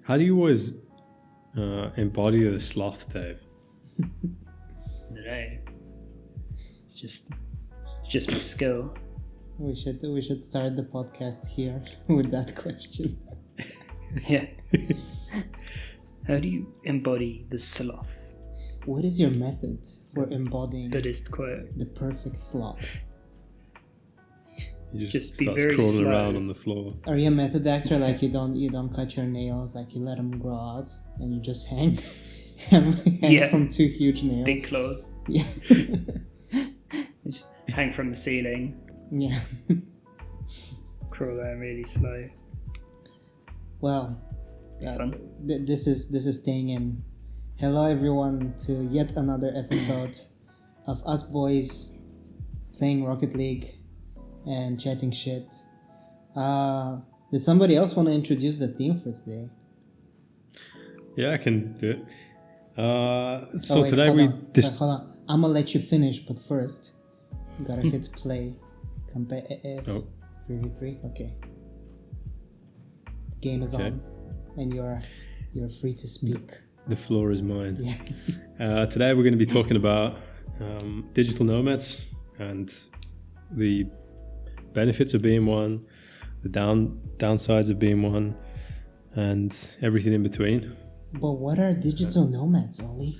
How do you always embody the sloth, Dave? I don't know. It's just my skill. We should start the podcast here with that question. Yeah. How do you embody the sloth? What is your method for embodying Buddhist quote. the perfect sloth? You just Just be starts very crawling slow. around on the floor. Are you a method actor? Like you don't cut your nails, like you let them grow out, and you just hang Yeah. from two huge nails. Big claws. Yeah, Just hang from the ceiling. yeah. Crawl around really slow. Well, Fun. this is staying in. Hello everyone to yet another episode of us boys playing Rocket League and chatting shit. Did somebody else want to introduce the theme for today? Yeah, I can do it. So Wait, today hold we on. Hold on. I'm gonna let you finish, but first, you gotta hit play. Compare AF 3v3. Okay. The game is Okay. on, and you're free to speak. The floor is mine. Yeah. Today we're going to be talking about digital nomads and the benefits of being one, the downsides of being one, and everything in between. But what are digital nomads, Ollie?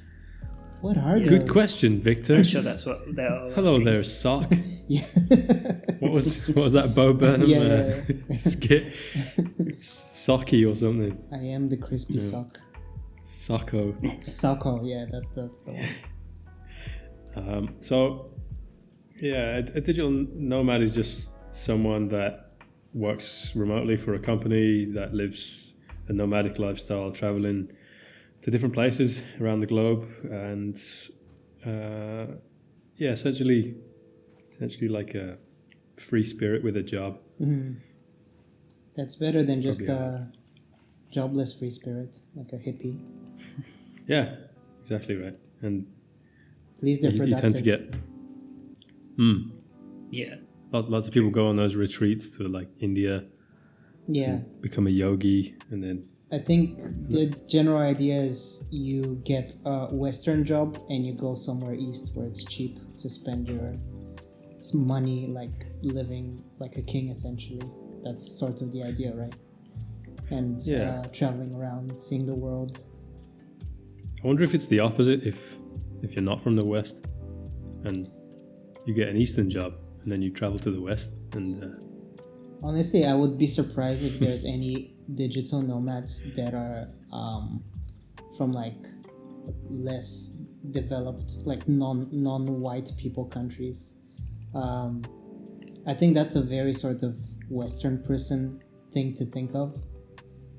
What are those? Good question, Victor. I'm sure that's what they're all Hello asking. there, Sock. Yeah. What was that Bo Burnham Yeah. skit? Socky or something. I am the crispy sock. Socko. Socko, yeah, that's the one. So, yeah, a digital nomad is just someone that works remotely for a company that lives a nomadic lifestyle, traveling to different places around the globe, and essentially like a free spirit with a job. Mm-hmm. That's better than just Probably a jobless free spirit, like a hippie. Yeah, exactly right. And At least they're you productive. tend to get Yeah. lots of people go on those retreats to like India, Yeah. become a yogi, and then I think the general idea is you get a Western job and you go somewhere east where it's cheap to spend your money, like living like a king essentially. That's sort of the idea, right? And traveling around, seeing the world. I wonder if it's the opposite. If you're not from the West and you get an Eastern job and then you travel to the West and Honestly, I would be surprised if there's any digital nomads that are from like less developed, like non-white people countries. I think that's a very sort of Western person thing to think of.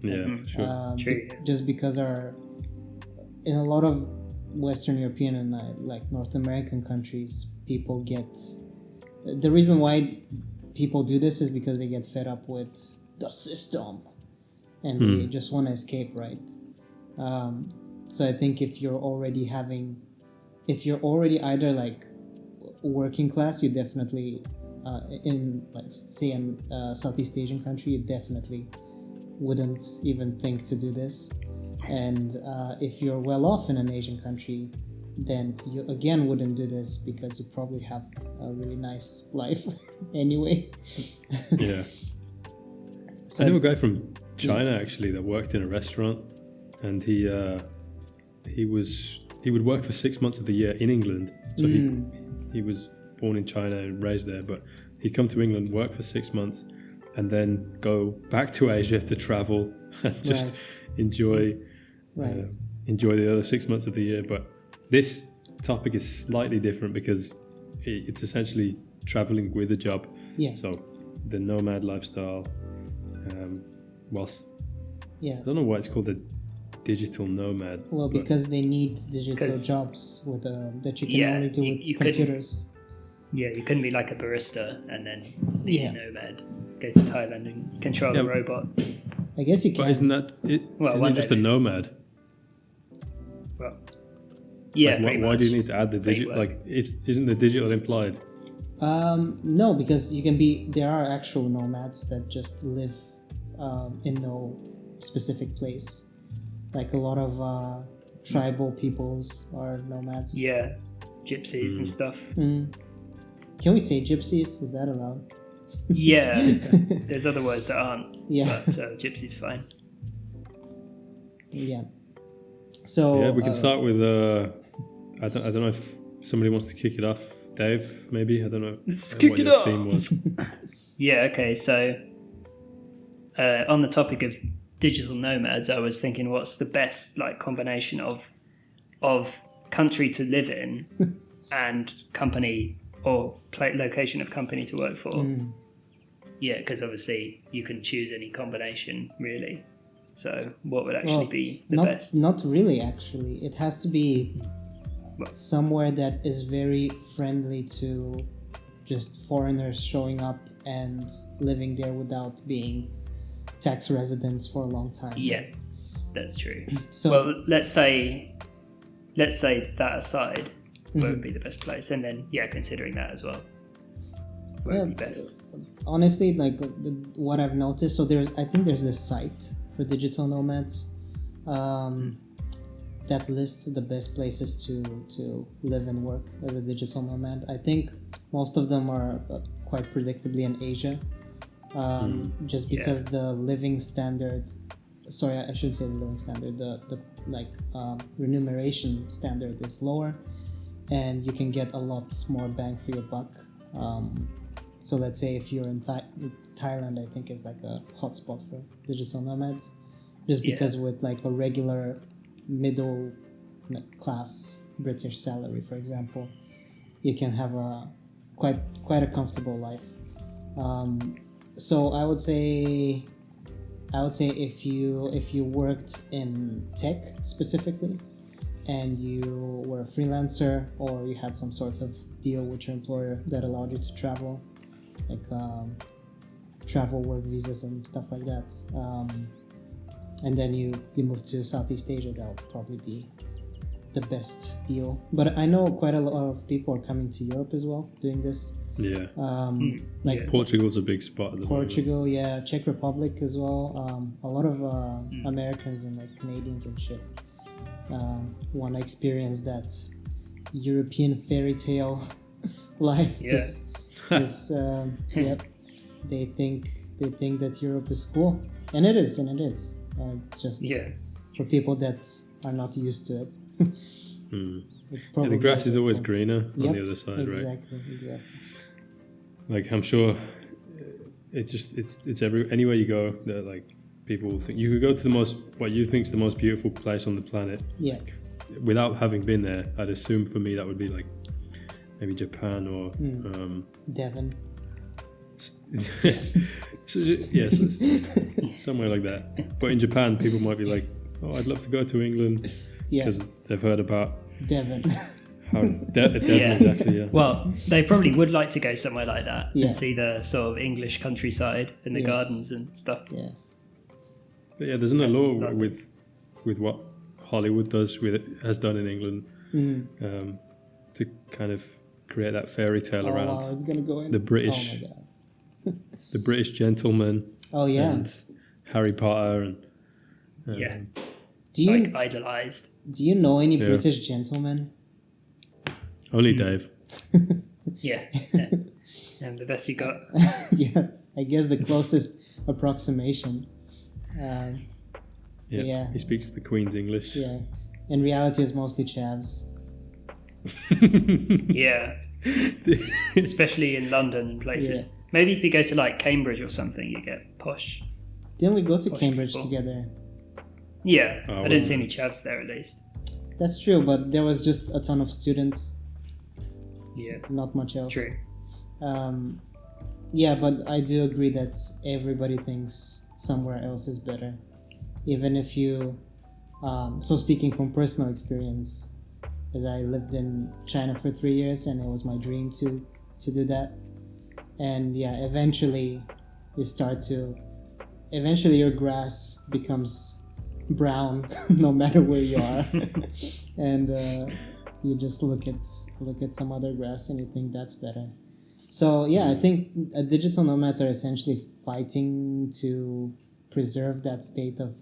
yeah, for sure. True. Just because in a lot of Western European and like North American countries, people get the reason why people do this is because they get fed up with the system and they just want to escape, right? So I think if you're already either like working class, you definitely in like say in Southeast Asian country, you definitely wouldn't even think to do this. And if you're well off in an Asian country, then you again wouldn't do this because you probably have a really nice life anyway. Yeah. So I knew a guy from China actually that worked in a restaurant, and he would work for 6 months of the year in England. So he was born in China and raised there, but he'd come to England, work for 6 months, and then go back to Asia to travel and just enjoy the other 6 months of the year. But this topic is slightly different because it's essentially traveling with a job. Yeah. So the nomad lifestyle, whilst yeah. I don't know why it's called a digital nomad. Well, but because they need digital jobs with that you can only do with computers. Yeah, you couldn't be like a barista and then be Yeah. a nomad. Go to Thailand and control a robot. I guess you can. But isn't that it? Well, isn't one it just day a nomad? Well, yeah, Like, pretty why much. do you need to add the digital? work. Like, isn't the digital implied? No, because you can be. There are actual nomads that just live in no specific place. Like a lot of tribal peoples are nomads. Yeah, gypsies and stuff. Mm. Can we say gypsies? Is that allowed? Yeah, there's other words that aren't. Yeah. But gypsy's fine. Yeah. So Yeah, we can start with. I don't know if somebody wants to kick it off. Dave, maybe, I don't know. Let's what kick it your off. theme was. Yeah, okay, so on the topic of digital nomads, I was thinking what's the best like combination of country to live in and company or location of company to work for. Yeah, because obviously you can choose any combination really. So what would actually be the best? Not really, actually. It has to be somewhere that is very friendly to just foreigners showing up and living there without being tax residents for a long time. Yeah, that's true. So, well, let's say that aside, where would be the best place? And then, considering that as well, where would be best? Honestly, like what I've noticed, so I think there's this site for digital nomads that lists the best places to live and work as a digital nomad. I think most of them are quite predictably in Asia, just because the living standard. Sorry, I shouldn't say the living standard. The remuneration standard is lower, and you can get a lot more bang for your buck. So let's say if you're in Thailand, I think is like a hotspot for digital nomads, just because with like a regular middle class British salary, for example, you can have a quite a comfortable life. So I would say if you worked in tech specifically, and you were a freelancer, or you had some sort of deal with your employer that allowed you to travel, like travel work visas and stuff like that, and then you move to Southeast Asia, that would probably be the best deal. But I know quite a lot of people are coming to Europe as well doing this. Yeah. Like Portugal's a big spot at the Portugal, moment. yeah, Czech Republic as well. A lot of Americans and like Canadians and shit want to experience that European fairy tale life. Yep, they think that Europe is cool, and it is. Just for people that are not used to it. The grass is always greener on the other side, exactly, right? Exactly. Like I'm sure it's anywhere you go that like people will think you could go to what you think is the most beautiful place on the planet. Yeah. Without having been there, I'd assume for me that would be like maybe Japan or Devon. Somewhere like that. But in Japan, people might be like, "Oh, I'd love to go to England," because they've heard about Devon. How Devon exactly, yeah. Well, they probably would like to go somewhere like that and see the sort of English countryside and the gardens and stuff. Yeah. But yeah, there's an allure with what Hollywood has done in England to kind of create that fairy tale around it's gonna go in. the British, Oh my God. the British gentleman. Oh yeah. And Harry Potter and It's idolized. Do you know any British gentlemen? Only Dave. Yeah. And the best you got. Yeah, I guess the closest approximation. Yeah. He speaks the Queen's English. Yeah. In reality, it's mostly chavs. Yeah. Especially in London and places. Yeah. Maybe if you go to like Cambridge or something, you get posh. Didn't we go to Cambridge people together? Yeah. I didn't see any chavs there at least. That's true, but there was just a ton of students. Yeah. Not much else. True. Yeah, but I do agree that everybody thinks somewhere else is better. Even if you... so speaking from personal experience, as I lived in China for 3 years and it was my dream to do that. And yeah, eventually your grass becomes brown no matter where you are. And you just look at some other grass and you think that's better. So yeah, I think digital nomads are essentially fighting to preserve that state of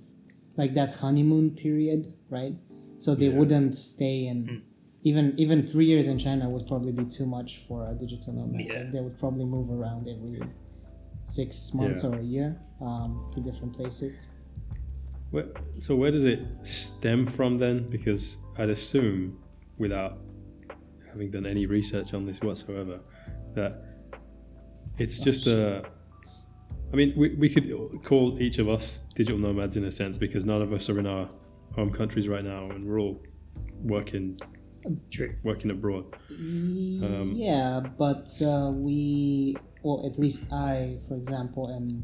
like that honeymoon period, right? So they wouldn't stay in. Even 3 years in China would probably be too much for a digital nomad. Yeah. Like, they would probably move around every 6 months or a year to different places. So where does it stem from then? Because I'd assume, without having done any research on this whatsoever, that it's just a... I mean, we could call each of us digital nomads in a sense, because none of us are in our home countries right now, and we're all working abroad. Yeah, but well, at least I, for example, am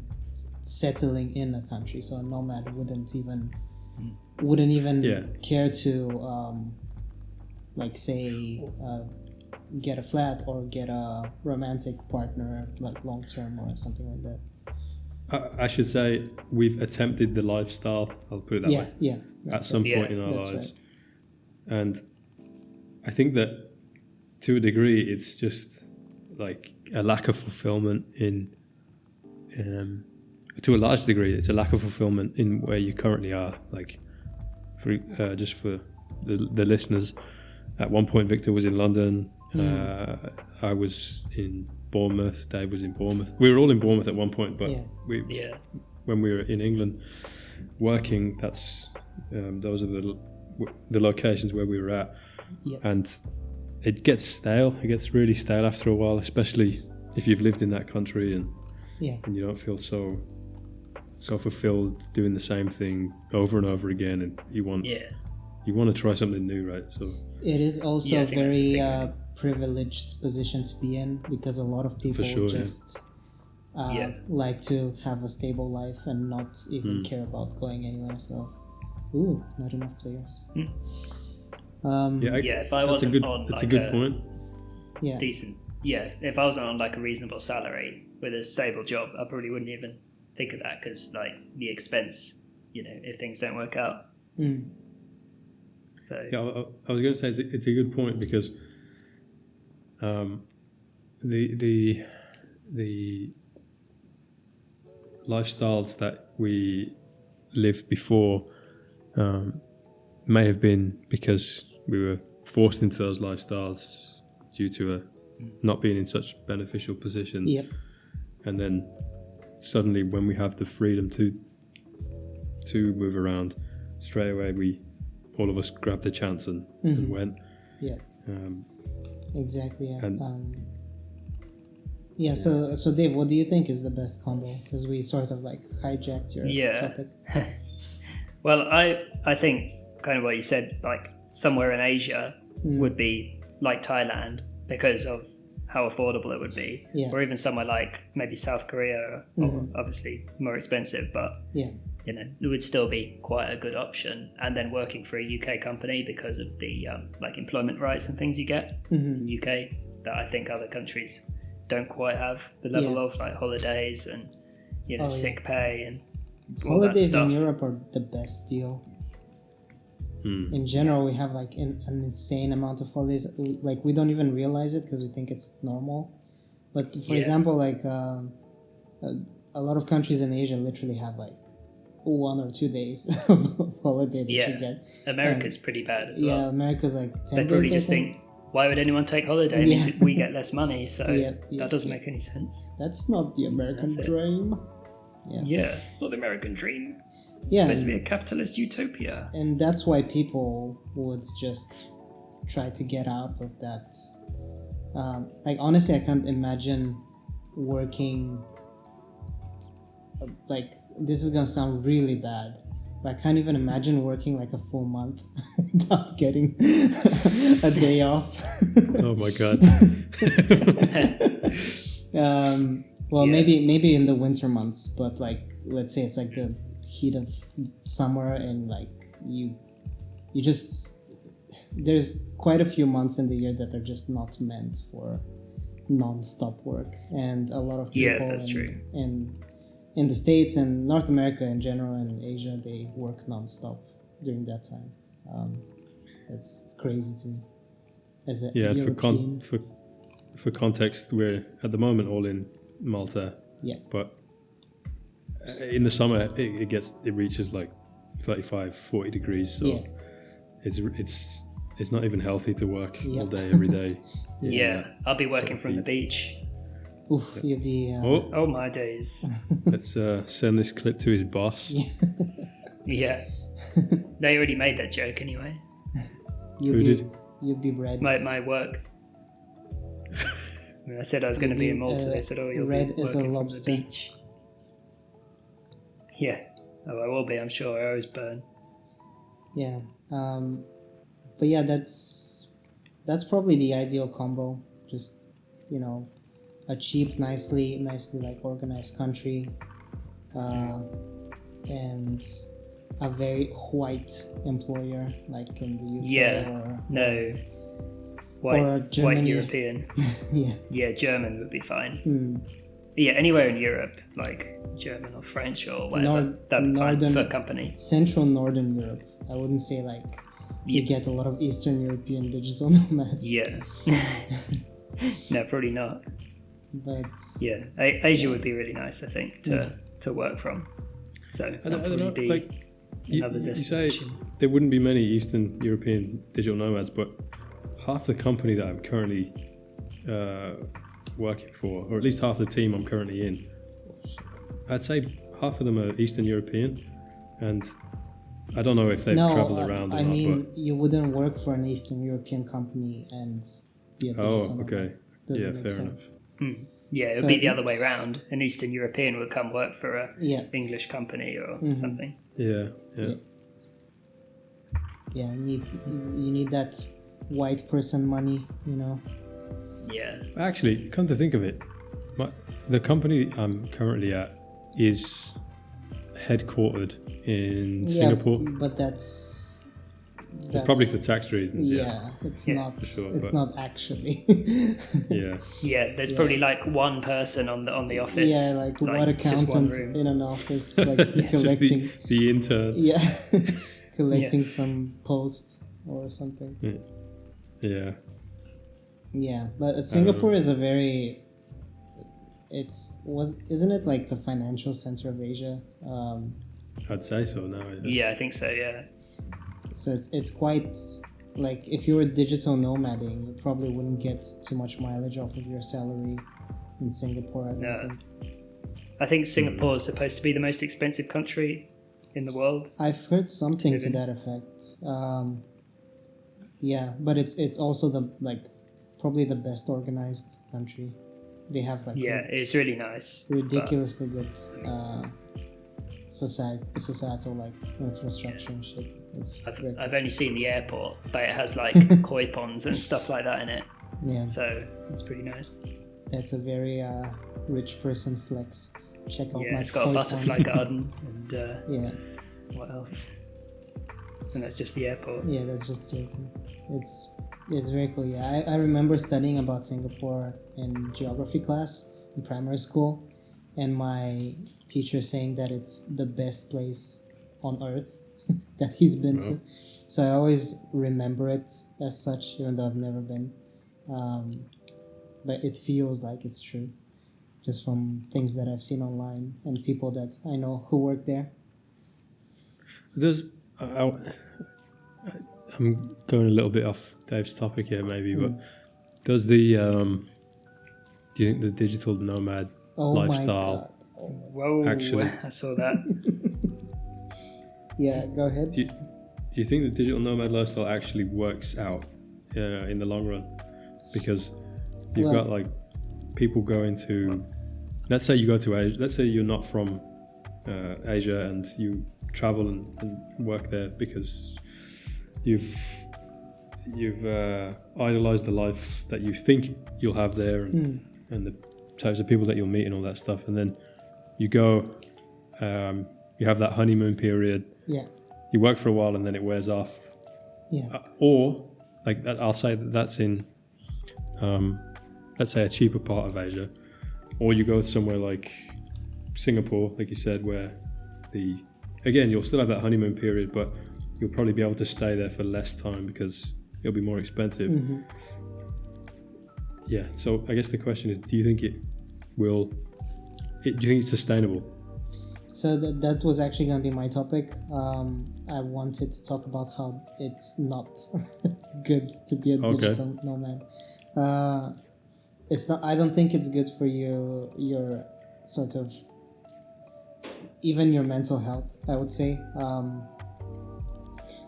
settling in a country, so a nomad wouldn't even care to like say get a flat or get a romantic partner, like long term or something like that. I should say we've attempted the lifestyle, I'll put it that way, at some point in our lives. Right. And I think that to a degree it's just like a lack of fulfillment in to a large degree it's a lack of fulfillment in where you currently are. Like for just for the listeners, at one point Victor was in London, I was in Bournemouth, Dave was in Bournemouth. We were all in Bournemouth at one point, but when we were in England working, that's those are the locations where we were at. And it gets stale. It gets really stale after a while, especially if you've lived in that country and you don't feel so fulfilled doing the same thing over and over again, and you want to try something new, right? So it is also a very privileged position to be in, because a lot of people like to have a stable life and not even care about going anywhere. So, not enough players. If I wasn't on that's like a good point. Decent. Yeah, if I wasn't on like a reasonable salary with a stable job, I probably wouldn't even think of that, because like the expense, if things don't work out. So I was going to say it's a good point, because the lifestyles that we lived before may have been because we were forced into those lifestyles due to not being in such beneficial positions. And then suddenly, when we have the freedom to move around, straight away all of us grabbed the chance and went. Exactly. So Dave, what do you think is the best combo? Because we sort of like hijacked your topic. Well, I think kind of what you said, like somewhere in Asia would be like Thailand, because of how affordable it would be, or even somewhere like maybe South Korea, obviously more expensive, but it would still be quite a good option. And then working for a UK company, because of the like employment rights and things you get in UK that I think other countries don't quite have, the level of like holidays and sick pay and all that stuff. Holidays in Europe are the best deal. In general, we have like an insane amount of holidays. Like, we don't even realize it because we think it's normal. But for example, like a lot of countries in Asia literally have like 1 or 2 days of holiday that you get. America's pretty bad as well. Yeah, America's like 10 days. They probably just think, why would anyone take holiday? It means we get less money, so that doesn't make any sense. That's not the American dream. It's not the American dream. It's supposed to be a capitalist utopia. And that's why people would just try to get out of that. Like, honestly, I can't imagine working... Like, this is gonna sound really bad, but I can't even imagine working like a full month without getting a day off. Oh my god. Maybe in the winter months, but like, let's say it's like the heat of summer, and like you just, there's quite a few months in the year that are just not meant for non-stop work, and a lot of people in the States and North America in general and Asia, they work non-stop during that time. So it's crazy to me as a European. For context, we're at the moment all in Malta. But in the summer, it reaches like 35, 40 degrees. So Yeah. it's not even healthy to work Yeah. all day, every day. Yeah, I'll be working So from the beach. Oof, you'll be. Oh my days. Let's send this clip to his boss. Yeah. They already made that joke anyway. You'll Who be, did? You'll be red. My work. When I said I was going to be in Malta, they said, "Oh, you'll red be as a working from the lobster." beach." Yeah. Oh, I will be. I'm sure. I always burn. Yeah. But yeah, that's probably the ideal combo. Just, a cheap, nicely like organized country, and a very white employer like in the UK Yeah. or No. or White Germany. European. Yeah. Yeah, German would be fine. Mm. Yeah, anywhere in Europe, like German or French or whatever, that'd be fine Northern- for a company. Central Northern Europe. I wouldn't say like you get a lot of Eastern European digital nomads. Yeah. No, probably not. But Yeah, Asia would be really nice, I think, to work from. So I that'd don't probably know. be Like another you destination. say there wouldn't be many Eastern European digital nomads, but half the company that I'm currently working for, or at least half the team I'm currently in, I'd say half of them are Eastern European, and I don't know if they've traveled around or I not. mean, But you wouldn't work for an Eastern European company and be a digital nomad. okay, Doesn't yeah, make fair sense. enough. Yeah, it would So be the other way it's- around. An Eastern European would come work for a Yeah, English company or something. Yeah. Yeah. You need that white person money, Yeah. Actually, come to think of it, the company I'm currently at is headquartered in Singapore. Yeah, but that's Probably for tax reasons. yeah, it's Yeah, not. for sure, it's but- not actually. Yeah. Yeah, there's probably like one person on the office. Yeah, like what it's just one accountant room. in an office, like It's just collecting. the intern. Yeah, collecting some post or something. Yeah. Yeah, but Singapore is a very. Isn't it like the financial center of Asia? I'd say so now. Yeah, I think so. Yeah. So it's quite like if you were digital nomading, you probably wouldn't get too much mileage off of your salary in Singapore. I don't No. think. I think Singapore is supposed to be the most expensive country in the world. I've heard something Live to in. that effect. Yeah, but it's also probably the best organized country. They have like Yeah, it's really nice. but- ridiculously good societal like infrastructure and shit. It's very- I've only seen the airport, but it has like koi ponds and stuff like that in it. yeah, So it's pretty nice. that's a very rich person flex. Check out Yeah, my it's got a koi butterfly pond. garden and Yeah, what else? And that's just the airport. yeah, that's just joking. It's very cool. Yeah, I remember studying about Singapore in geography class in primary school, and my teacher saying that it's the best place on earth that he's been to. So I always remember it as such, even though I've never been. But it feels like it's true, just from things that I've seen online and people that I know who work there. I'm going a little bit off Dave's topic here, maybe, but does the do you think the digital nomad Oh my lifestyle? god. Whoa, Actually- I saw that. Yeah, go ahead. Do you think the digital nomad lifestyle actually works out in the long run? Because you've Well- got like people going to, let's say you go to Asia, let's say you're not from Asia and you travel and work there because you've idolized the life that you think you'll have there and the types of people that you'll meet and all that stuff, and then you go, you have that honeymoon period, Yeah, you work for a while and then it wears off, yeah, or like I'll say that's in let's say a cheaper part of Asia, or you go somewhere like Singapore, like you said, where again you'll still have that honeymoon period, but you'll probably be able to stay there for less time because it'll be more expensive. Yeah, so I guess the question is, do you think do you think it's sustainable? So that was actually going to be my topic. I wanted to talk about how it's not good to be a digital nomad. It's not. I don't think it's good for your sort of even your mental health, I would say.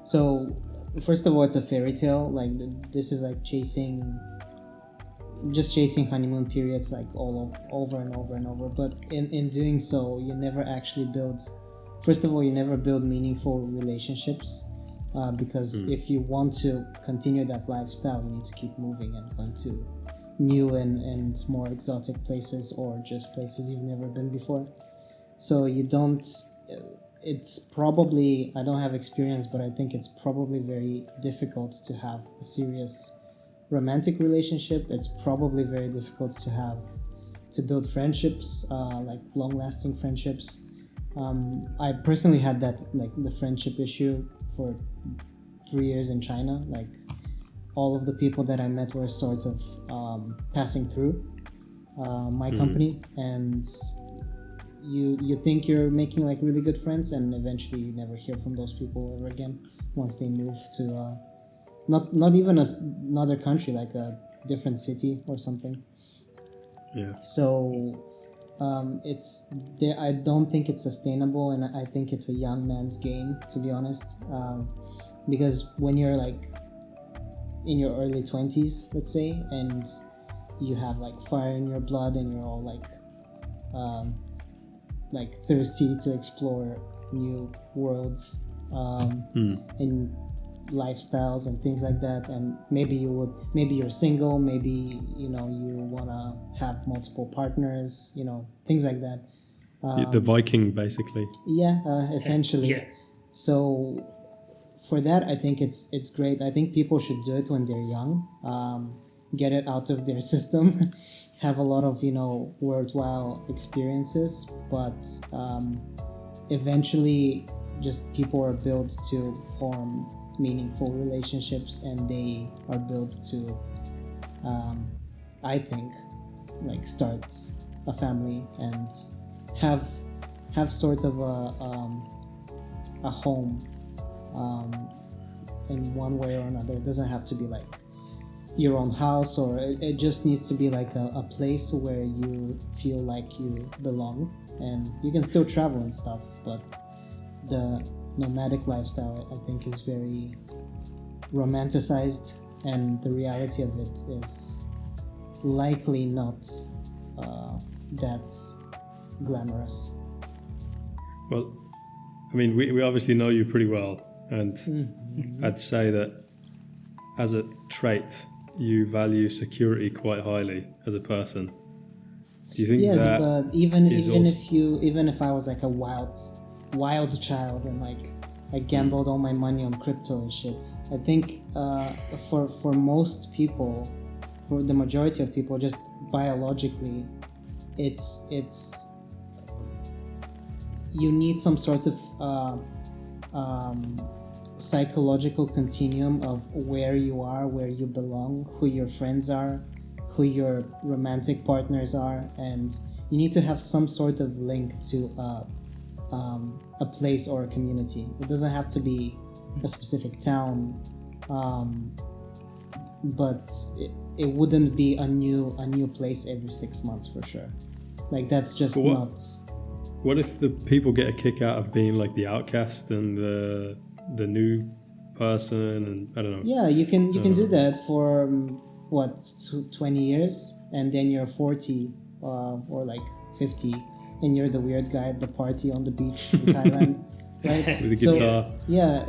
So first of all, it's a fairy tale. Like this is like chasing honeymoon periods, like over and over and over. But in doing so, you never actually build. First of all, you never build meaningful relationships, because if you want to continue that lifestyle, you need to keep moving and going to new and more exotic places, or just places you've never been before. So you don't. It's probably, I don't have experience, but I think it's probably very difficult to have a serious romantic relationship. It's probably very difficult to build friendships, like long-lasting friendships. I personally had that, like the friendship issue for 3 years in China. Like all of the people that I met were sort of passing through my company, and you think you're making like really good friends, and eventually you never hear from those people ever again once they move to not even another country, like a different city or something. Yeah. So I don't think it's sustainable, and I think it's a young man's game, to be honest, because when you're like in your early 20s, let's say, and you have like fire in your blood, and you're all like thirsty to explore new worlds and lifestyles and things like that, and maybe you're single, maybe you want to have multiple partners, things like that. The Viking, basically. Essentially. Yeah. So for that, I think it's great. I think people should do it when they're young, get it out of their system, have a lot of worthwhile experiences, but eventually just people are built to form meaningful relationships, and they are built to I think like start a family and have sort of a home in one way or another. It doesn't have to be like your own house, or it just needs to be like a place where you feel like you belong, and you can still travel and stuff, but the nomadic lifestyle, I think, is very romanticized, and the reality of it is likely not that glamorous. Well, I mean, we obviously know you pretty well, and I'd say that as a trait, you value security quite highly as a person. Do you think that? Yes, but even if I was like a wild child and like I gambled all my money on crypto and shit, I think for most people, for the majority of people, just biologically, it's you need some sort of psychological continuum of where you are, where you belong, who your friends are, who your romantic partners are, and you need to have some sort of link to a place or a community. It doesn't have to be a specific town, but it wouldn't be a new place every 6 months for sure. Like that's just not. What if the people get a kick out of being like the outcast and the new person, and I don't know? Yeah, you can do that for 20 years, and then you're 40 or like 50, and you're the weird guy at the party on the beach in Thailand, right? With a guitar. So, yeah,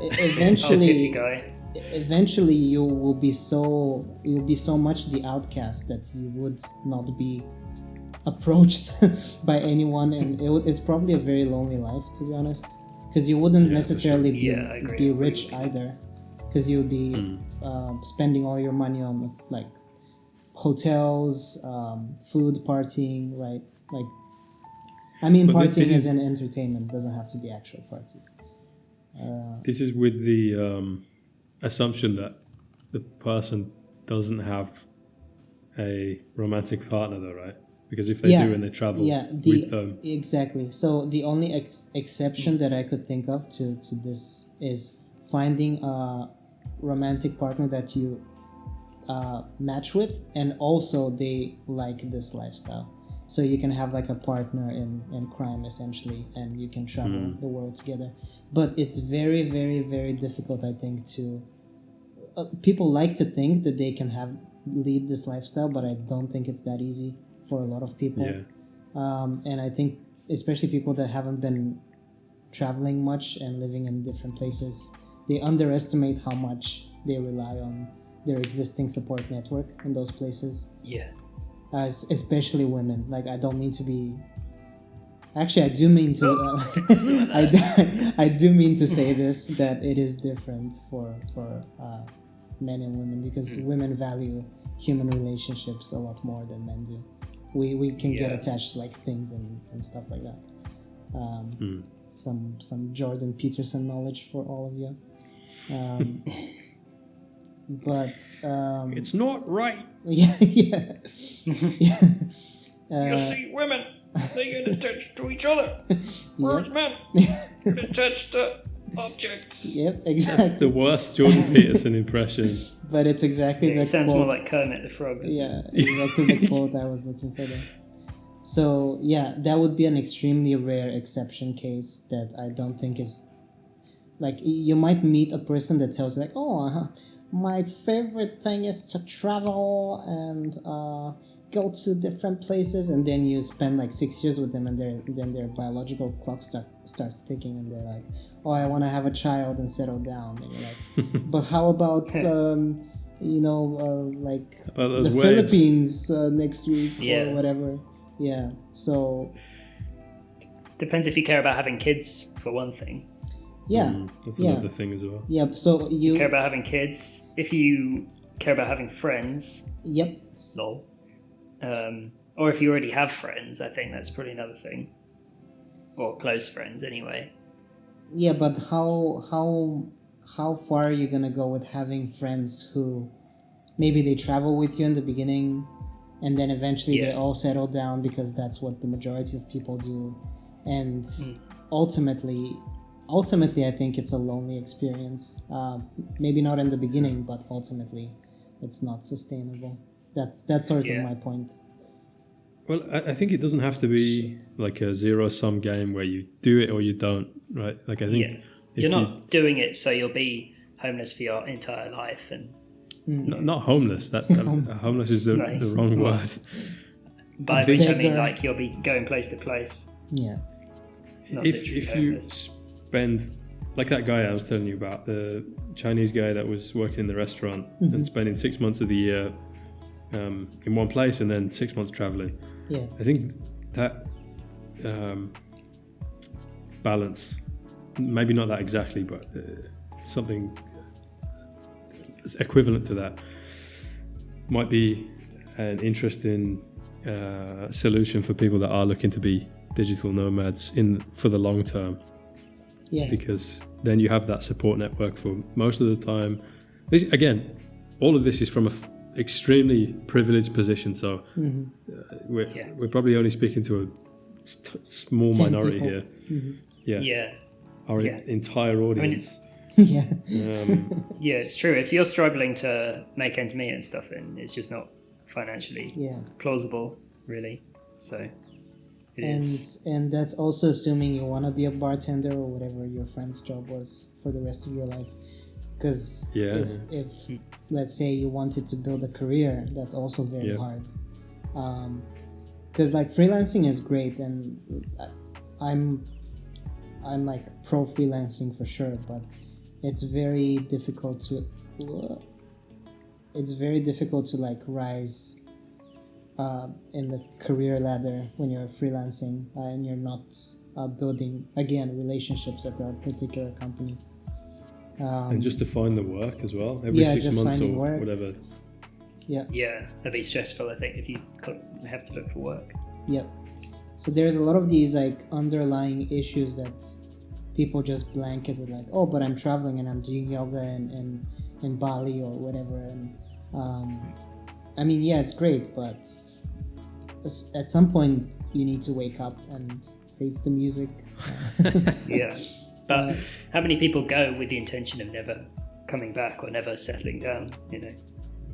eventually you'll be so much the outcast that you would not be approached by anyone, and it's probably a very lonely life, to be honest, because you wouldn't necessarily be rich either, because you would be spending all your money on like hotels, food, partying, right? Like, I mean, but partying is an entertainment, doesn't have to be actual parties. This is with the assumption that the person doesn't have a romantic partner, though, right? Because if they do and they travel with them. Exactly. So the only exception that I could think of to this is finding a romantic partner that you match with, and also they like this lifestyle. So you can have like a partner in crime essentially, and you can travel the world together. But it's very, very, very difficult, I think, to... people like to think that they can lead this lifestyle, but I don't think it's that easy for a lot of people. And I think especially people that haven't been traveling much and living in different places, they underestimate how much they rely on their existing support network in those places. Especially women. Like, I don't mean to be... Actually, I do mean to... I do mean to say this, that it is different for men and women, because women value human relationships a lot more than men do. We can get attached to like things and stuff like that. Some Jordan Peterson knowledge for all of you. But it's not right. Yeah. You see, women, they get attached to each other, whereas men get attached to objects. Yep, exactly. That's the worst Jordan Peterson impression. But it's exactly the it sounds quote. more like Kermit the Frog. Exactly the quote I was looking for there. So yeah, that would be an extremely rare exception case that I don't think is... Like, you might meet a person that tells you like, my favorite thing is to travel and go to different places, and then you spend like 6 years with them, and then their biological clock starts ticking, and they're like, I want to have a child and settle down. And you're like, but how about like the waves. Philippines next week or whatever? Yeah. So depends if you care about having kids, for one thing. That's another thing as well. Yep. So you care about having kids. If you care about having friends. Yep. Lol. Or if you already have friends, I think that's probably another thing. Or close friends, anyway. Yeah, but how far are you gonna go with having friends who maybe they travel with you in the beginning, and then eventually they all settle down because that's what the majority of people do, and ultimately I think it's a lonely experience. Maybe not in the beginning, but ultimately it's not sustainable. That's sort of my point. Well, I think it doesn't have to be like a zero-sum game where you do it or you don't, right? Like, I think you're not doing it so you'll be homeless for your entire life, and not homeless. That homeless is the wrong word. By which I mean, like, you'll be going place to place. Yeah. If you spend, like that guy I was telling you about, the Chinese guy that was working in the restaurant and spending 6 months of the year in one place and then 6 months traveling. Yeah. I think that balance, maybe not that exactly, but something equivalent to that, might be an interesting solution for people that are looking to be digital nomads for the long term. Yeah. Because then you have that support network for most of the time. Again, all of this is from an extremely privileged position, so we're probably only speaking to a small minority people. here. Our entire audience. It's true. If you're struggling to make ends meet and stuff, then it's just not financially plausible, really. So and that's also assuming you want to be a bartender or whatever your friend's job was for the rest of your life. Because if let's say you wanted to build a career, that's also very hard. Because like freelancing is great, and I'm like pro freelancing for sure, but it's very difficult to like rise in the career ladder when you're freelancing and you're not building again relationships at a particular company. And just to find the work as well, every 6 months or whatever. That'd be stressful, I think, if you constantly have to look for work. So there's a lot of these like underlying issues that people just blanket with like, but I'm traveling and I'm doing yoga in Bali or whatever, and I mean, it's great, but at some point you need to wake up and face the music. Yeah. But how many people go with the intention of never coming back or never settling down? You know,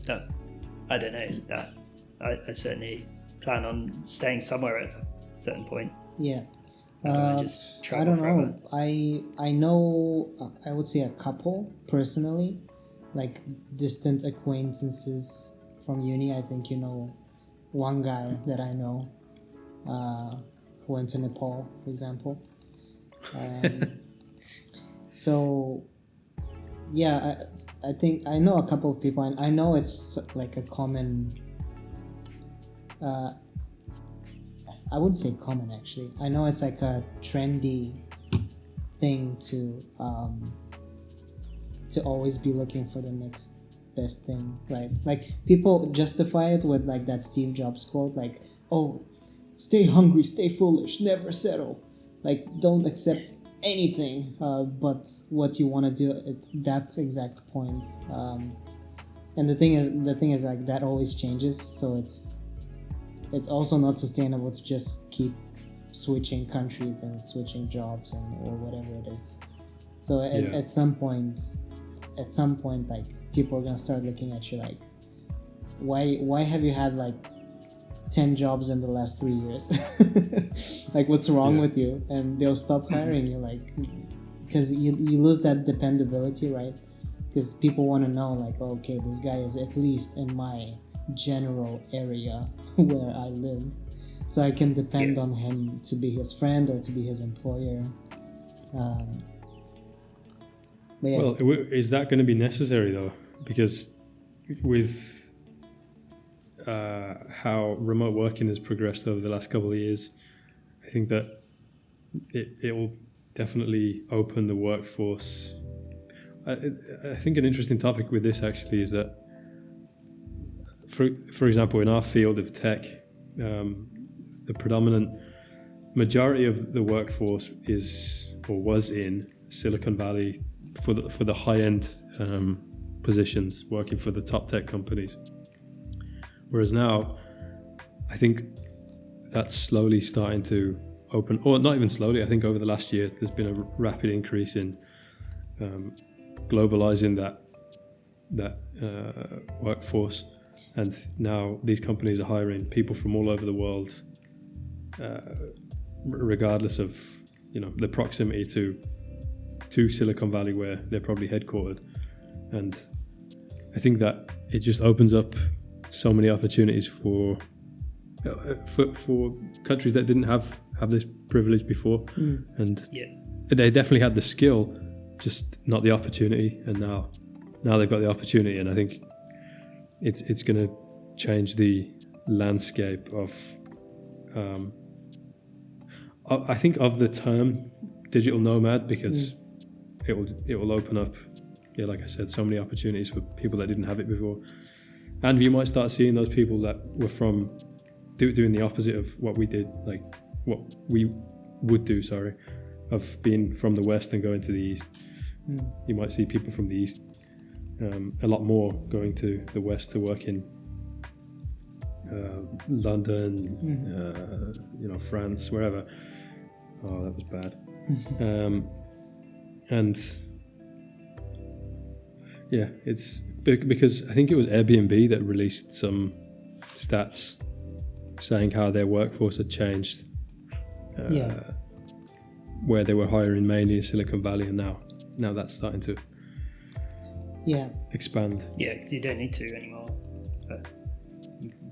that, I don't know. That I certainly plan on staying somewhere at a certain point. Yeah. Just I travel don't forever. know. I know. I would say a couple personally, like distant acquaintances from uni. I think you know one guy that I know who went to Nepal, for example. So yeah, I think I know a couple of people, and I know it's like a common. I wouldn't say common actually. I know it's like a trendy thing to always be looking for the next best thing, right? Like people justify it with like that Steve Jobs quote, like, "Oh, stay hungry, stay foolish, never settle. Like don't accept anything but what you want to do at that exact point." And the thing is like that always changes, so it's also not sustainable to just keep switching countries and switching jobs or whatever it is. So at some point like people are gonna start looking at you like, why have you had like 10 jobs in the last 3 years? Like what's wrong with you? And they'll stop hiring you, like, because you lose that dependability, right? Because people want to know like, okay, this guy is at least in my general area where I live, so I can depend on him to be his friend or to be his employer. But yeah. Well, is that going to be necessary though? Because with how remote working has progressed over the last couple of years, I think that it will definitely open the workforce. I think an interesting topic with this actually is that, for example, in our field of tech, the predominant majority of the workforce is or was in Silicon Valley for the high-end positions, working for the top tech companies. Whereas now, I think that's slowly starting to open, or not even slowly. I think over the last year, there's been a rapid increase in globalizing that workforce. And now these companies are hiring people from all over the world, regardless of the proximity to Silicon Valley, where they're probably headquartered. And I think that it just opens up so many opportunities for countries that didn't have this privilege before, and they definitely had the skill, just not the opportunity. And now they've got the opportunity, and I think it's going to change the landscape of I think of the term digital nomad, because it will open up, like I said, so many opportunities for people that didn't have it before. And you might start seeing those people that were from doing the opposite of what we did, like what we would do, of being from the West and going to the East. You might see people from the East a lot more going to the West to work in London, France, wherever. Oh, that was bad. And yeah, it's because I think it was Airbnb that released some stats saying how their workforce had changed, where they were hiring mainly in Silicon Valley, and now that's starting to expand. Yeah, because you don't need to anymore.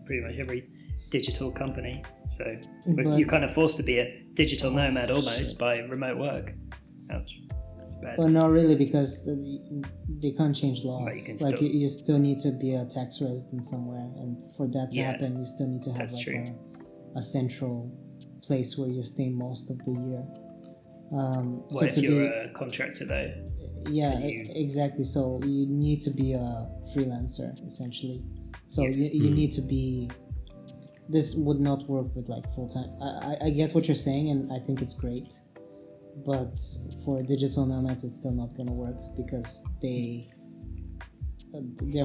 Pretty much every digital company. So you're kind of forced to be a digital nomad almost by remote work. Ouch. It's bad. Well, not really, because they can't change laws. But you still need to be a tax resident somewhere, and for that to happen, you still need to have a central place where you stay most of the year. What if you're a contractor though? Yeah, exactly. So you need to be a freelancer essentially. So you need to be. This would not work with like full time. I get what you're saying, and I think it's great. But for digital nomads, it's still not going to work, because their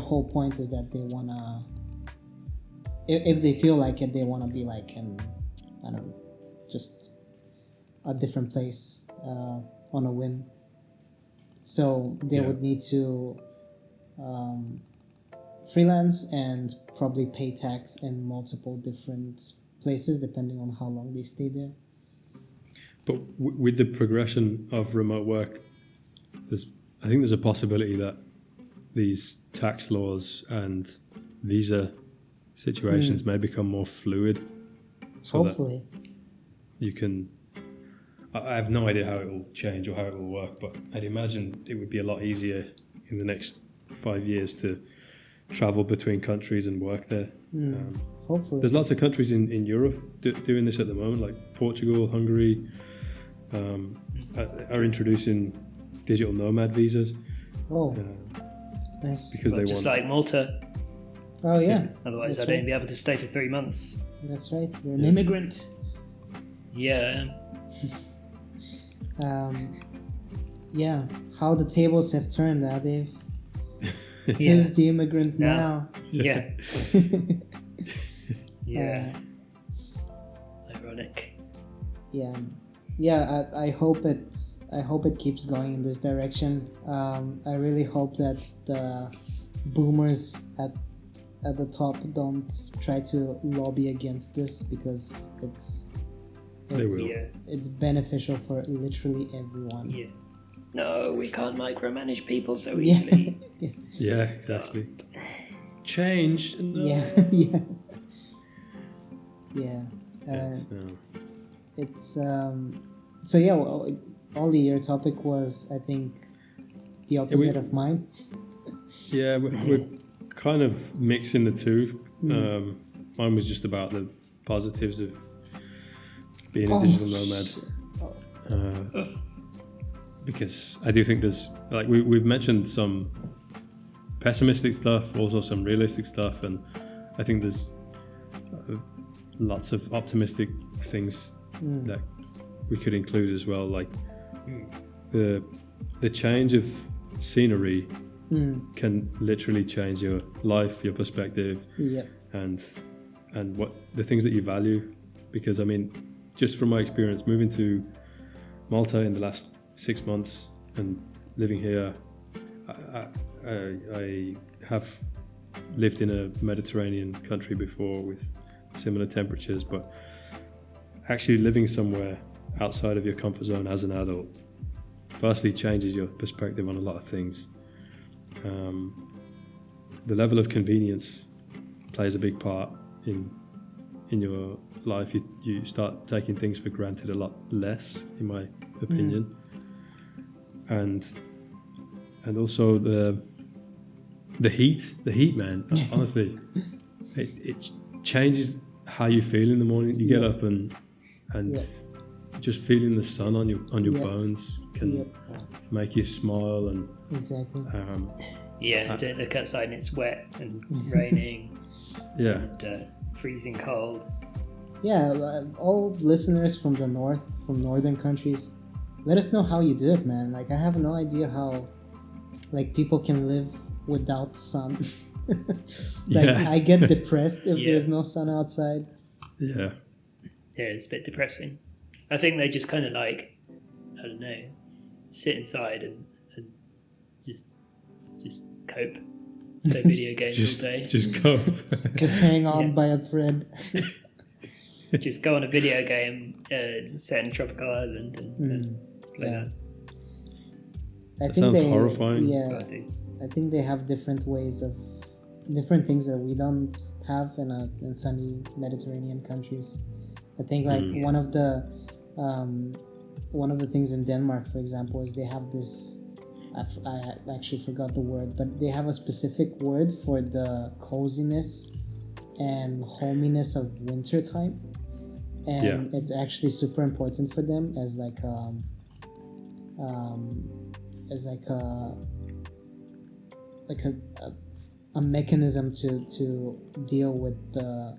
whole point is that they want to if they feel like it, they want to be like in, I don't know, just a different place on a whim. So they would need to freelance and probably pay tax in multiple different places depending on how long they stay there. But with the progression of remote work, I think there's a possibility that these tax laws and visa situations may become more fluid. So Hopefully. that you can... I have no idea how it will change or how it will work, but I'd imagine it would be a lot easier in the next 5 years to travel between countries and work there. Hopefully. There's lots of countries in Europe doing this at the moment, like Portugal, Hungary, are introducing digital nomad visas. Oh, nice. Because they just want... like Malta. Oh, yeah. Otherwise, That's I'd only right. be able to stay for 3 months. That's right. You're an immigrant. Yeah. Yeah. How the tables have turned, Dave? Who's the immigrant now? Yeah. Yeah. It's ironic. Yeah. I hope it keeps going in this direction. I really hope that the boomers at the top don't try to lobby against this, because They will. it's beneficial for literally everyone. Yeah. No, we can't micromanage people so easily. Yeah, exactly. Change. No. Yeah. It's so yeah. Well, Ollie, your topic was, I think, the opposite of mine. Yeah, we're kind of mixing the two. Mine was just about the positives of being a digital nomad. Because I do think there's, like, we've mentioned some pessimistic stuff, also some realistic stuff, and I think there's lots of optimistic things that we could include as well, like the change of scenery can literally change your life, your perspective, and what the things that you value. Because I mean, just from my experience moving to Malta in the last 6 months and living here, I have lived in a Mediterranean country before with similar temperatures, but actually living somewhere outside of your comfort zone as an adult firstly changes your perspective on a lot of things. The level of convenience plays a big part in your life. You start taking things for granted a lot less, in my opinion. And also the heat, man. Honestly, it changes how you feel in the morning. You get up and just feeling the sun on your bones can make you smile. And exactly. Don't look outside and it's wet and raining. And freezing cold. Yeah, all listeners from the north, from northern countries, let us know how you do it, man. Like, I have no idea how, like, people can live without sun. I get depressed if there's no sun outside. Yeah, it's a bit depressing. I think they just kind of like, I don't know, sit inside and just cope. Play video games all day. Just go. Just hang on by a thread. Just go on a video game set in a tropical island and play that. That sounds horrifying. Yeah, I think they have different ways of different things that we don't have in sunny Mediterranean countries. I think one of the things in Denmark, for example, is they have this. I actually forgot the word, but they have a specific word for the coziness and hominess of winter time, and it's actually super important for them as a mechanism to deal with the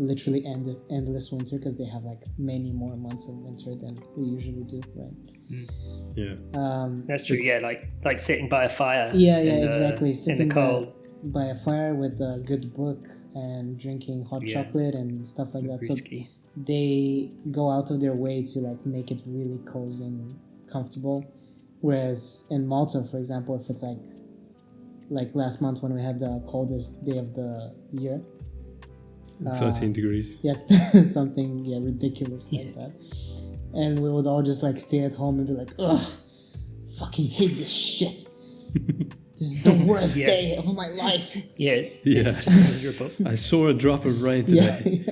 literally endless winter, because they have like many more months of winter than we usually do, right? That's true. Like sitting by a fire. Exactly. In the cold. by a fire with a good book and drinking hot chocolate and stuff like that. So Risky. they go out of their way to like make it really cozy and comfortable. Whereas in Malta, for example, if it's like last month when we had the coldest day of the year, 13 degrees. yeah, something ridiculous like that, and we would all just like stay at home and be like, ugh, fucking hate this shit. This is the worst day of my life. Yes. Yeah. It's just miserable. I saw a drop of rain today.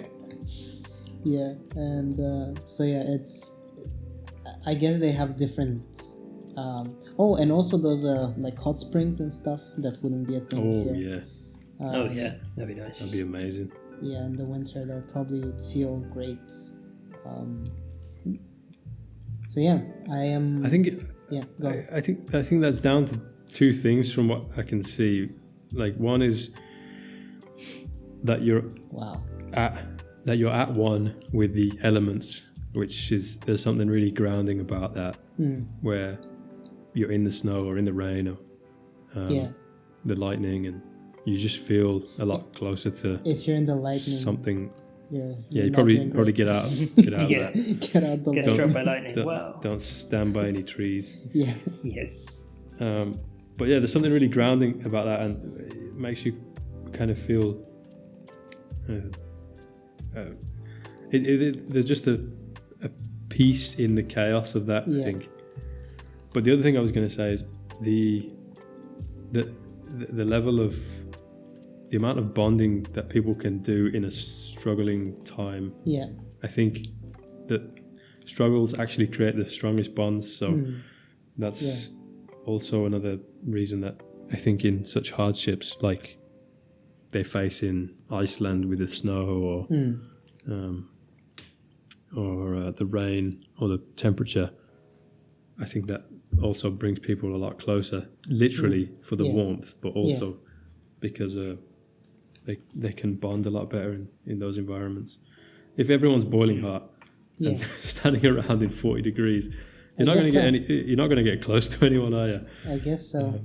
Yeah, and so yeah, it's. I guess they have different. And also those like hot springs and stuff that wouldn't be a thing Oh, here. yeah. Oh yeah, that'd be nice. That'd be amazing. Yeah, in the winter they'll probably feel great. So yeah, I think go. I think that's down to two things from what I can see. Like, one is that you're Wow. at one with the elements, which is, there's something really grounding about that, where you're in the snow or in the rain or the lightning, and you just feel a lot closer to If you're in the lightning, something. you're You not probably doing great. get out of that. Get out the Get lightning. struck by lightning. Don't, Wow. don't stand by any trees. Yeah. Yeah. But yeah, there's something really grounding about that, and it makes you kind of feel. There's just a peace in the chaos of that, I think. But the other thing I was going to say is the level of the amount of bonding that people can do in a struggling time. Yeah. I think that struggles actually create the strongest bonds. So that's also another reason that I think in such hardships like they face in Iceland with the snow or the rain or the temperature, I think that also brings people a lot closer, literally for the warmth, but also because they can bond a lot better in those environments. If everyone's boiling hot and standing around in 40 degrees, you're not going to get close to anyone, are you? I guess so.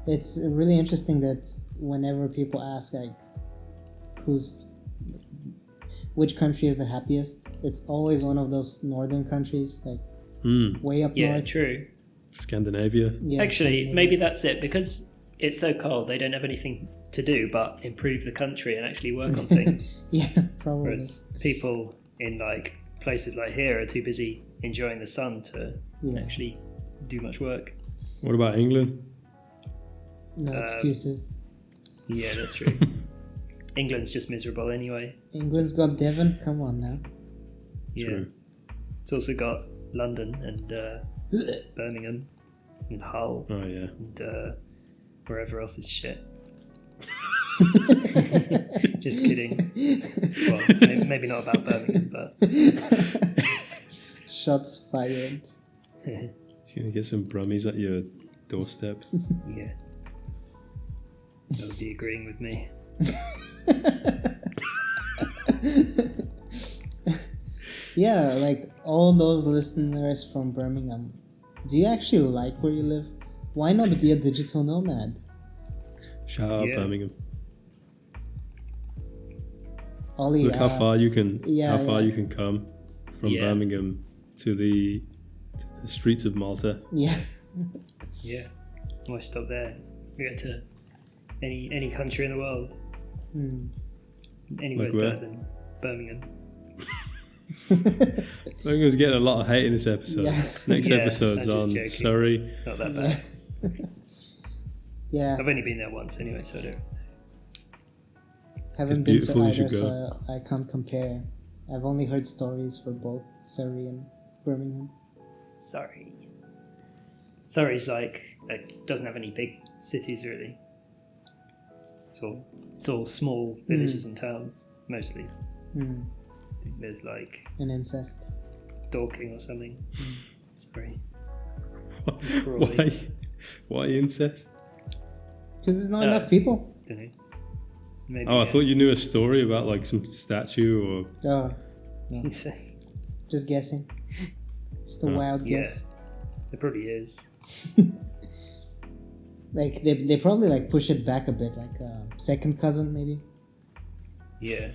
It's really interesting that whenever people ask like which country is the happiest, it's always one of those northern countries, like way up north. Yeah, true. Scandinavia. Yeah, Actually, Scandinavia. maybe that's it, because it's so cold. They don't have anything to do but improve the country and actually work on things. Yeah, probably. Whereas people in like places like here are too busy enjoying the sun to actually do much work. What about England? No excuses. Yeah, that's true. England's just miserable anyway. England's got Devon. Come on now. Yeah. True. It's also got London and Birmingham and Hull Oh yeah. and wherever else is shit. Just kidding. Well, maybe not about Birmingham, but Shots fired. You're gonna get some brummies at your doorstep. yeah, that would be agreeing with me. Yeah, like all those listeners from Birmingham, do you actually like where you live? Why not be a digital nomad? Shout out Birmingham. Ollie, Look how far you can you can come from Birmingham to the streets of Malta. Yeah. Yeah, why stop there? We go to any country in the world. Anywhere Like where? better than Birmingham. Birmingham's getting a lot of hate in this episode. Yeah. Next Yeah, episode's I'm just on joking. Surrey. It's not that bad. Yeah. I've only been there once anyway, so I don't. Haven't It's been beautiful, to you should either, go. so I can't compare. I've only heard stories for both Surrey and Birmingham. Surrey's like doesn't have any big cities really. It's all small villages and towns mostly. I think there's like And incest. Dorking or something. Sorry. Why incest? Because there's not enough people. Don't know. Maybe. Oh, I thought you knew a story about like some statue or Oh, incest. just guessing. Just a wild Yeah. guess. It probably is. Like they probably like push it back a bit, like second cousin maybe. Yeah.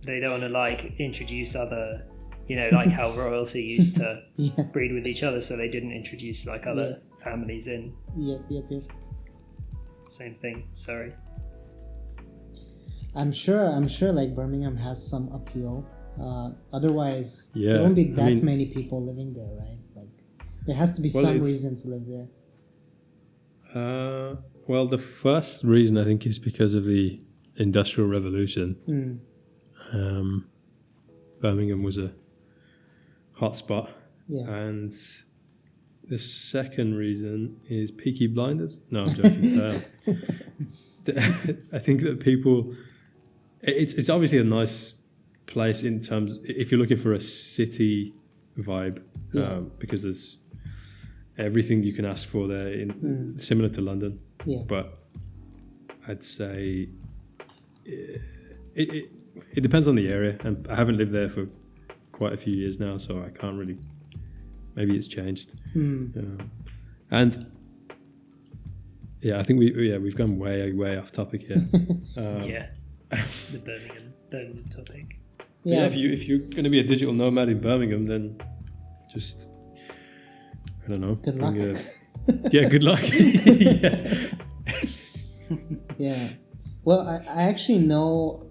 They don't want to like introduce other, like how royalty used to Yeah. breed with each other, so they didn't introduce like other families in. Yep. Same thing. Sorry. I'm sure like Birmingham has some appeal. Otherwise, Yeah, there won't be I that mean- many people living there, right? Like, there has to be Well, some it's- reason to live there. Well, the first reason I think is because of the Industrial Revolution. Birmingham was a hot spot. Yeah. And the second reason is Peaky Blinders. No, I'm joking. I think that people, it's obviously a nice place in terms, if you're looking for a city vibe, because there's everything you can ask for there, similar to London. Yeah. But I'd say it depends on the area, and I haven't lived there for quite a few years now, so I can't really. Maybe it's changed. And yeah, I think we've gone way off topic here. The Birmingham topic. Yeah, if you're going to be a digital nomad in Birmingham, then just I don't know. Good luck. Good luck. Yeah. Well, I actually know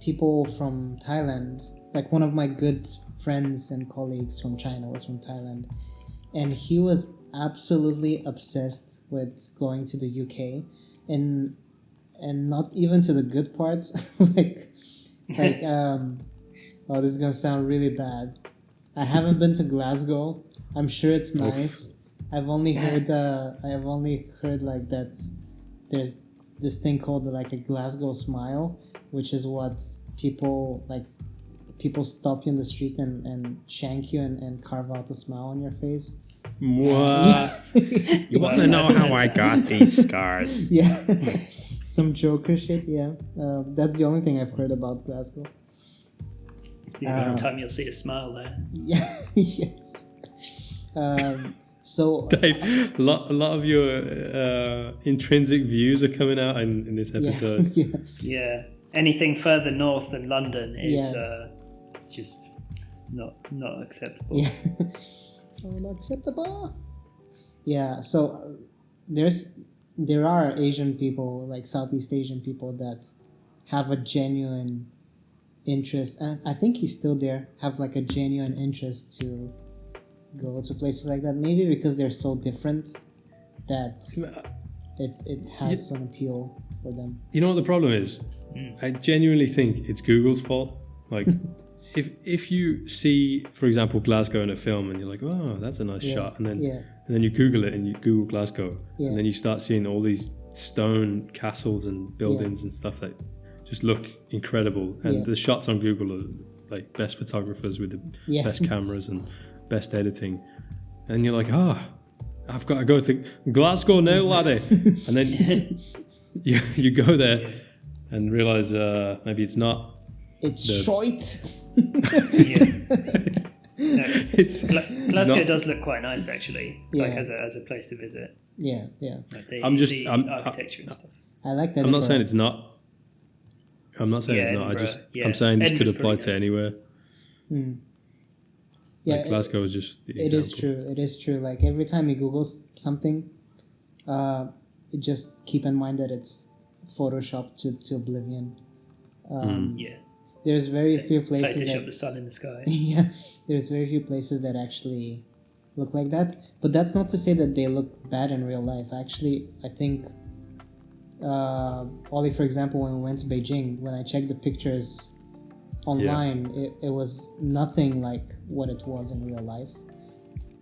people from Thailand. Like one of my good friends and colleagues from China was from Thailand, and he was absolutely obsessed with going to the UK, and not even to the good parts. like oh, this is gonna sound really bad. I haven't been to Glasgow. I'm sure it's nice. I've only heard like that there's this thing called like a Glasgow smile, which is what people stop you in the street and shank you and carve out a smile on your face. What? You want to know how I got these scars? Yeah. Some Joker shit, yeah. That's the only thing I've heard about Glasgow. It's the only time you'll see a smile there. Yeah, yes. So Dave, a lot of your intrinsic views are coming out in this episode. Yeah. Yeah. Anything further north than London is it's just not acceptable. Yeah. Unacceptable. Yeah, so there are Asian people, like Southeast Asian people, that have a genuine interest, and I think he's still there, have like a genuine interest to go to places like that. Maybe because they're so different that it has some appeal for them. You know what the problem is? I genuinely think it's Google's fault. Like, if you see, for example, Glasgow in a film and you're like, oh, that's a nice shot, and then you Google it and you Google Glasgow, and then you start seeing all these stone castles and buildings and stuff that just look incredible, and the shots on Google are like best photographers with the best cameras and best editing, and you're like, I've got to go to Glasgow now, laddie, and then you go there and realize maybe it's not. It's shite. Glasgow does look quite nice actually, like as a place to visit. Yeah. Like the architecture and stuff. I like that. I'm not saying it's not. I'm not saying it's not. I'm saying this could apply to anywhere. Yeah, like Glasgow is just the it is true. It is true. Like every time you Google something, just keep in mind that it's photoshopped to oblivion. There's very few places. Photoshop the sun in the sky. Yeah, there's very few places that actually look like that. But that's not to say that they look bad in real life. Actually, I think, Ollie, for example, when we went to Beijing, when I checked the pictures online, it was nothing like what it was in real life.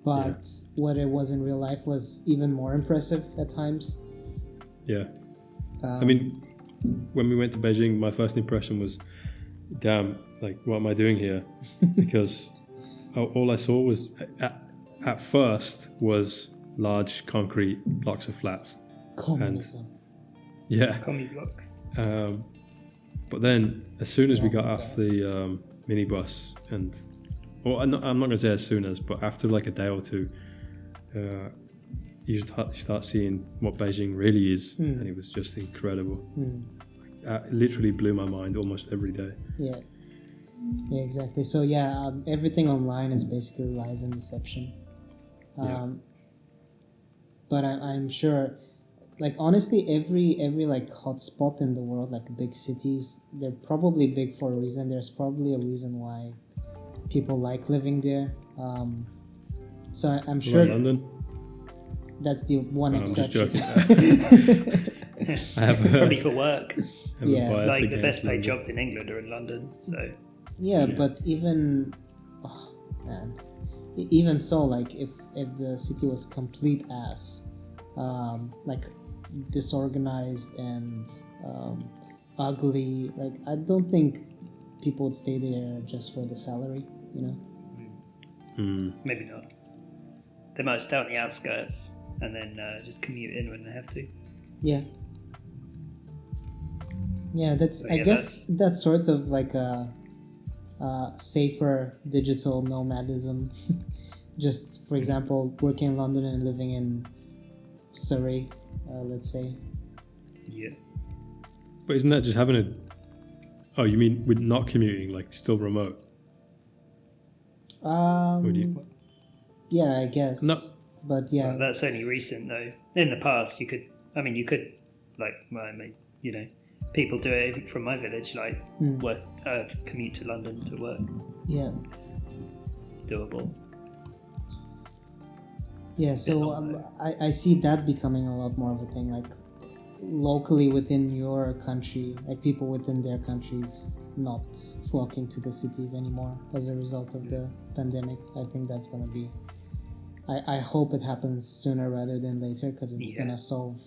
But what it was in real life was even more impressive at times. Yeah. I mean, when we went to Beijing, my first impression was, damn, like, what am I doing here? Because all I saw was, at first, was large concrete blocks of flats. Communism. Commie block. But then, as soon as we got off the minibus, I'm not going to say as soon as, but after like a day or two, you start seeing what Beijing really is, and it was just incredible. It literally blew my mind almost every day. Yeah, exactly. So everything online is basically lies and deception. But I'm sure, like, honestly, every like hotspot in the world, like big cities, they're probably big for a reason. There's probably a reason why people like living there. So I'm sure London. that's the one I'm just exception. joking. I have Probably for work. Yeah. Like the best paid jobs in England are in London. So But even even so, like if the city was complete ass, like disorganized and ugly, like I don't think people would stay there just for the salary, you know. maybe not. They might stay on the outskirts and then just commute in when they have to. That's I guess that's sort of like a safer digital nomadism. Just for example, working in London and living in Surrey, let's say. Yeah. But isn't that just having a... Oh, you mean with not commuting, like still remote? Yeah, I guess. No. But yeah. Well, that's only recent though. In the past, you could like, well, I mean, you know, people do it from my village, like work, commute to London to work. Yeah. It's doable. Yeah, so I see that becoming a lot more of a thing, like locally within your country, like people within their countries not flocking to the cities anymore as a result of the pandemic. I think that's going to be... I hope it happens sooner rather than later, because it's going to solve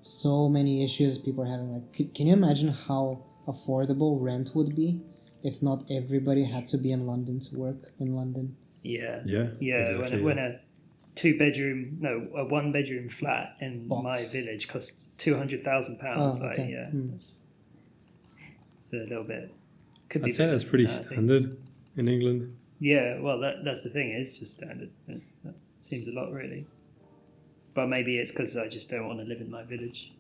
so many issues people are having. Like, can you imagine how affordable rent would be if not everybody had to be in London to work in London? Yeah. Exactly, When a a 1-bedroom flat in my village costs £200,000. Oh, okay. It's a little bit. I'd say that's pretty standard in England. Yeah, well, that's the thing. It's just standard. That seems a lot, really. But maybe it's because I just don't want to live in my village.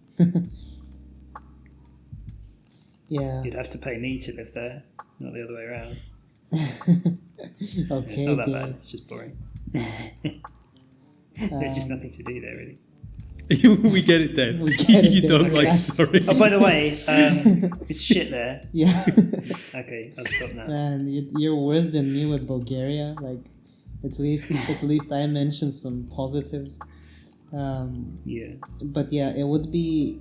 Yeah. You'd have to pay me to live there, not the other way around. Okay. It's not that bad. It's just boring. There's just nothing to do there, really. We get it, Dave. You don't like Surrey. Oh, by the way, it's shit there. Yeah. Okay, I'll stop now. Man, you're worse than me with Bulgaria. Like, at least I mentioned some positives. Yeah. But yeah, it would be,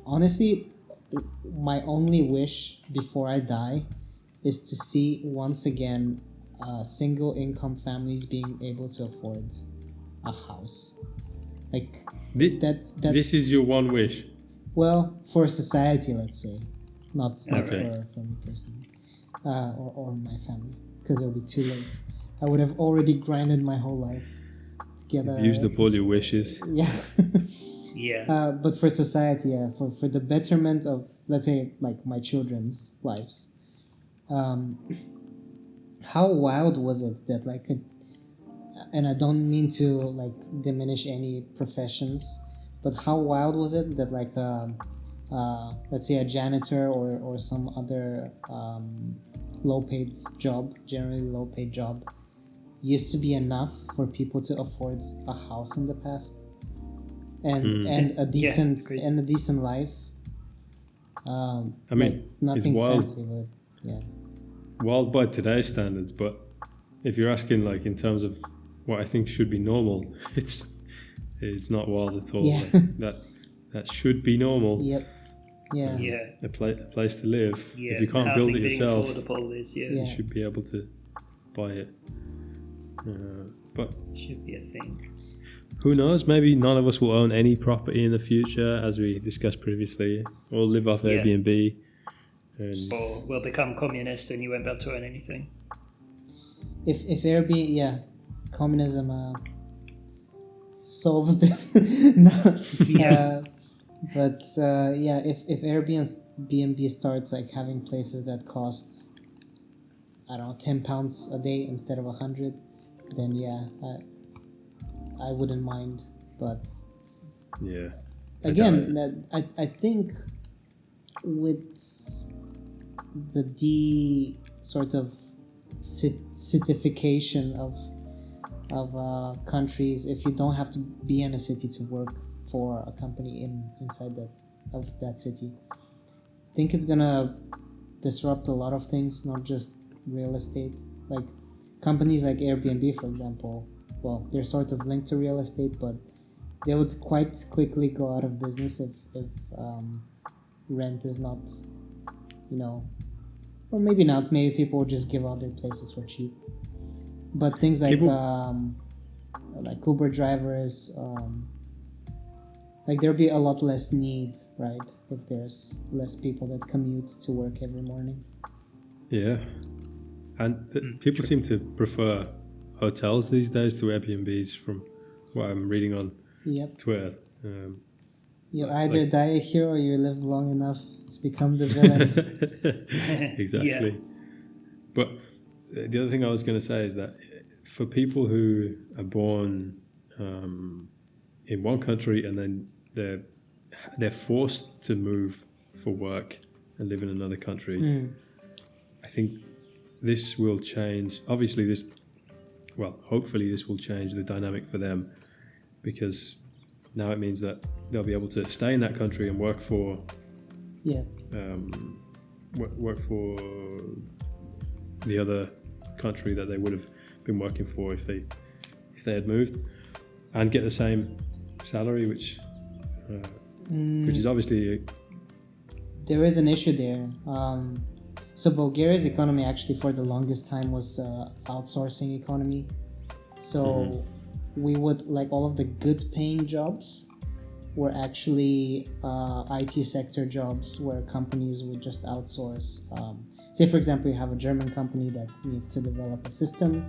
honestly, my only wish before I die is to see once again single income families being able to afford a house. Like, that's this is your one wish. Well, for society, let's say, not Okay. for me personally, or my family, because it'll be too late. I would have already grinded my whole life to get You've used up all your wishes. Yeah. Yeah. But for society, yeah, for the betterment of, let's say, like my children's lives. How wild was it that, like, and I don't mean to like diminish any professions, but how wild was it that, like, let's say a janitor or some other generally low paid job used to be enough for people to afford a house in the past and a decent life. I mean, like nothing it's wild. fancy, but yeah. Wild by today's standards, but if you're asking, like, in terms of what I think should be normal, it's not wild at all. Yeah. Like, that should be normal. Yep. Yeah. Yeah. A place to live. Yeah. If you can't Housing build it being yourself, affordable is, you should be able to buy it. But should be a thing. who knows? Maybe none of us will own any property in the future, as we discussed previously, or live off Airbnb. Or we'll become communist and you won't be able to own anything. If Airbnb, communism solves this. No. But if Airbnb starts like having places that cost, I don't know, £10 a day instead of 100, then I wouldn't mind But Yeah. again, I think with the sort of citification of countries, if you don't have to be in a city to work for a company inside that city, I think it's gonna disrupt a lot of things, not just real estate. Like companies like Airbnb, for example, well, they're sort of linked to real estate, but they would quite quickly go out of business if rent is not, or maybe not. Maybe people will just give out their places for cheap. But things like Uber drivers, like there'll be a lot less need, right? If there's less people that commute to work every morning. Yeah, and people seem to prefer hotels these days to Airbnbs, from what I'm reading on Twitter. You either die a hero or you live long enough to become the villain. Exactly. Yeah. But the other thing I was going to say is that for people who are born in one country and then they're forced to move for work and live in another country, I think this will change. Obviously, hopefully this will change the dynamic for them, because now it means that they'll be able to stay in that country and work for the other country that they would have been working for if they had moved, and get the same salary, which is obviously there is an issue there. So Bulgaria's economy actually for the longest time was outsourcing economy. So we would, like, all of the good paying jobs were actually IT sector jobs where companies would just outsource. Say, for example, you have a German company that needs to develop a system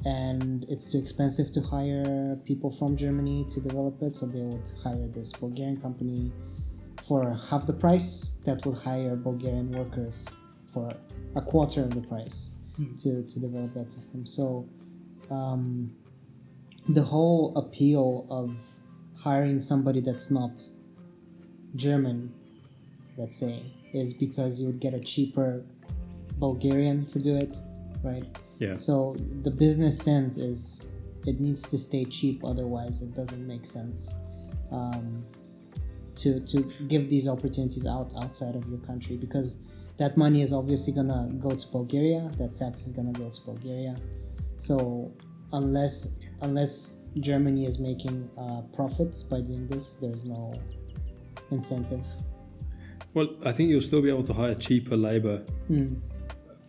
and it's too expensive to hire people from Germany to develop it, so they would hire this Bulgarian company for half the price that will hire Bulgarian workers for a quarter of the price to develop that system. So the whole appeal of hiring somebody that's not German, let's say, is because you would get a cheaper Bulgarian to do it, right? Yeah. So the business sense is it needs to stay cheap, otherwise it doesn't make sense to give these opportunities outside of your country, because that money is obviously gonna go to Bulgaria, that tax is gonna go to Bulgaria. So unless Germany is making profit by doing this, there's no incentive. Well, I think you'll still be able to hire cheaper labor,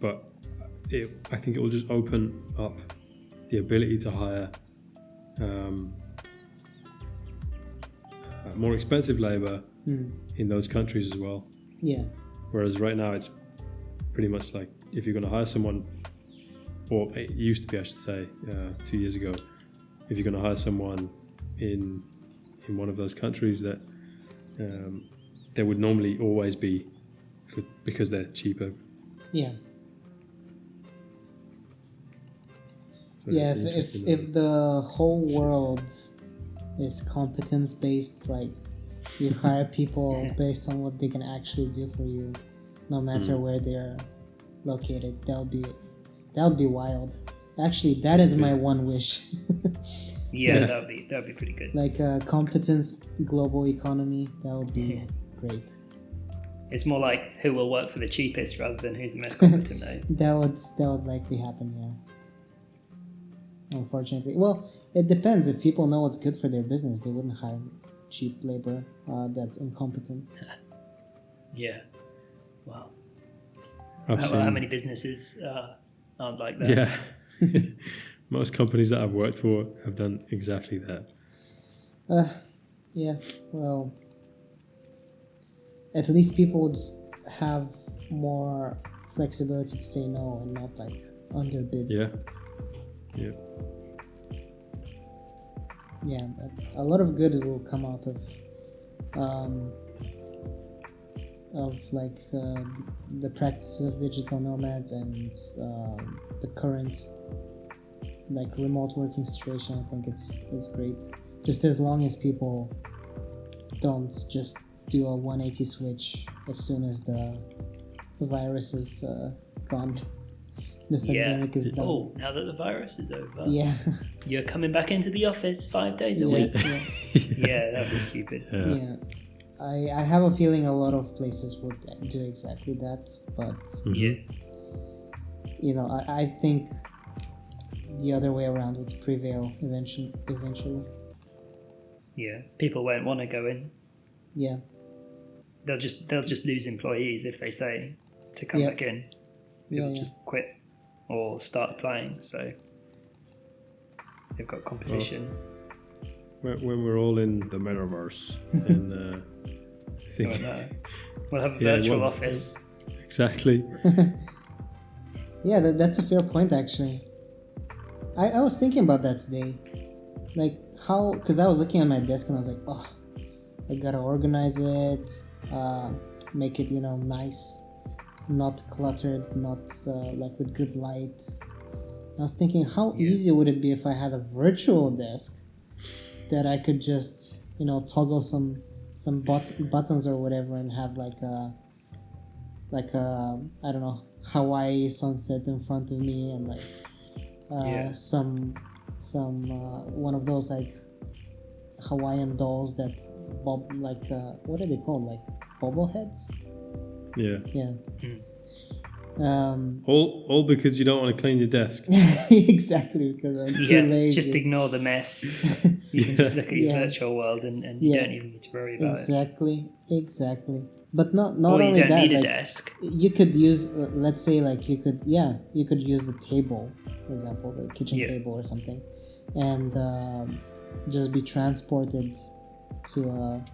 but I think it will just open up the ability to hire more expensive labor in those countries as well. Yeah. Whereas right now it's pretty much like, if you're going to hire someone, or it used to be, I should say, 2 years ago, if you're going to hire someone in one of those countries, that there would normally always be, because they're cheaper. Yeah. So Yeah, if the whole world is competence based, like you hire people based on what they can actually do for you, no matter where they're located, that would be wild. Actually, that is my one wish. Yeah, that would be pretty good. Like a competence global economy, that would be great. It's more like who will work for the cheapest rather than who's the most competent, though. That would likely happen, yeah. Unfortunately. Well, it depends. If people know what's good for their business, they wouldn't hire cheap labor that's incompetent. Yeah. Wow. How many businesses aren't like that? Yeah. Most companies that I've worked for have done exactly that. Yeah. Well, at least people would have more flexibility to say no and not like underbid. Yeah. Yeah. Yeah, but a lot of good will come out of like the practices of digital nomads and the current like remote working situation. I think it's great. just as long as people don't just do a 180 switch as soon as the virus is gone. The pandemic is done. Oh, now that the virus is over, Yeah. you're coming back into the office 5 days a week. Yeah, that was stupid. Yeah. I have a feeling a lot of places would do exactly that, but Yeah. you know, I think the other way around would prevail eventually. Yeah, people won't want to go in. Yeah. They'll just lose employees if they say to come back in. They'll just quit or start applying. So they've got competition. When we're all in the Metaverse, and I think We'll have a virtual office. Exactly. Yeah, that's a fair point, actually. I was thinking about that today. Like, how... Because I was looking at my desk and I was like, oh, I gotta organize it, make it, nice, not cluttered, not like with good light. I was thinking, how easy would it be if I had a virtual desk that I could just, toggle some buttons or whatever and have like a I don't know, Hawaii sunset in front of me and like some one of those like Hawaiian dolls that bob, like what are they called, like bobbleheads? Yeah. Mm. All because you don't want to clean your desk. Exactly, because I'm too lazy. Just ignore the mess. You can just look at your virtual world and you don't even need to worry about it. Exactly. But not or only you don't that, need a like, desk. you could use, let's say, like you could use the table, for example, the kitchen table or something, and just be transported to a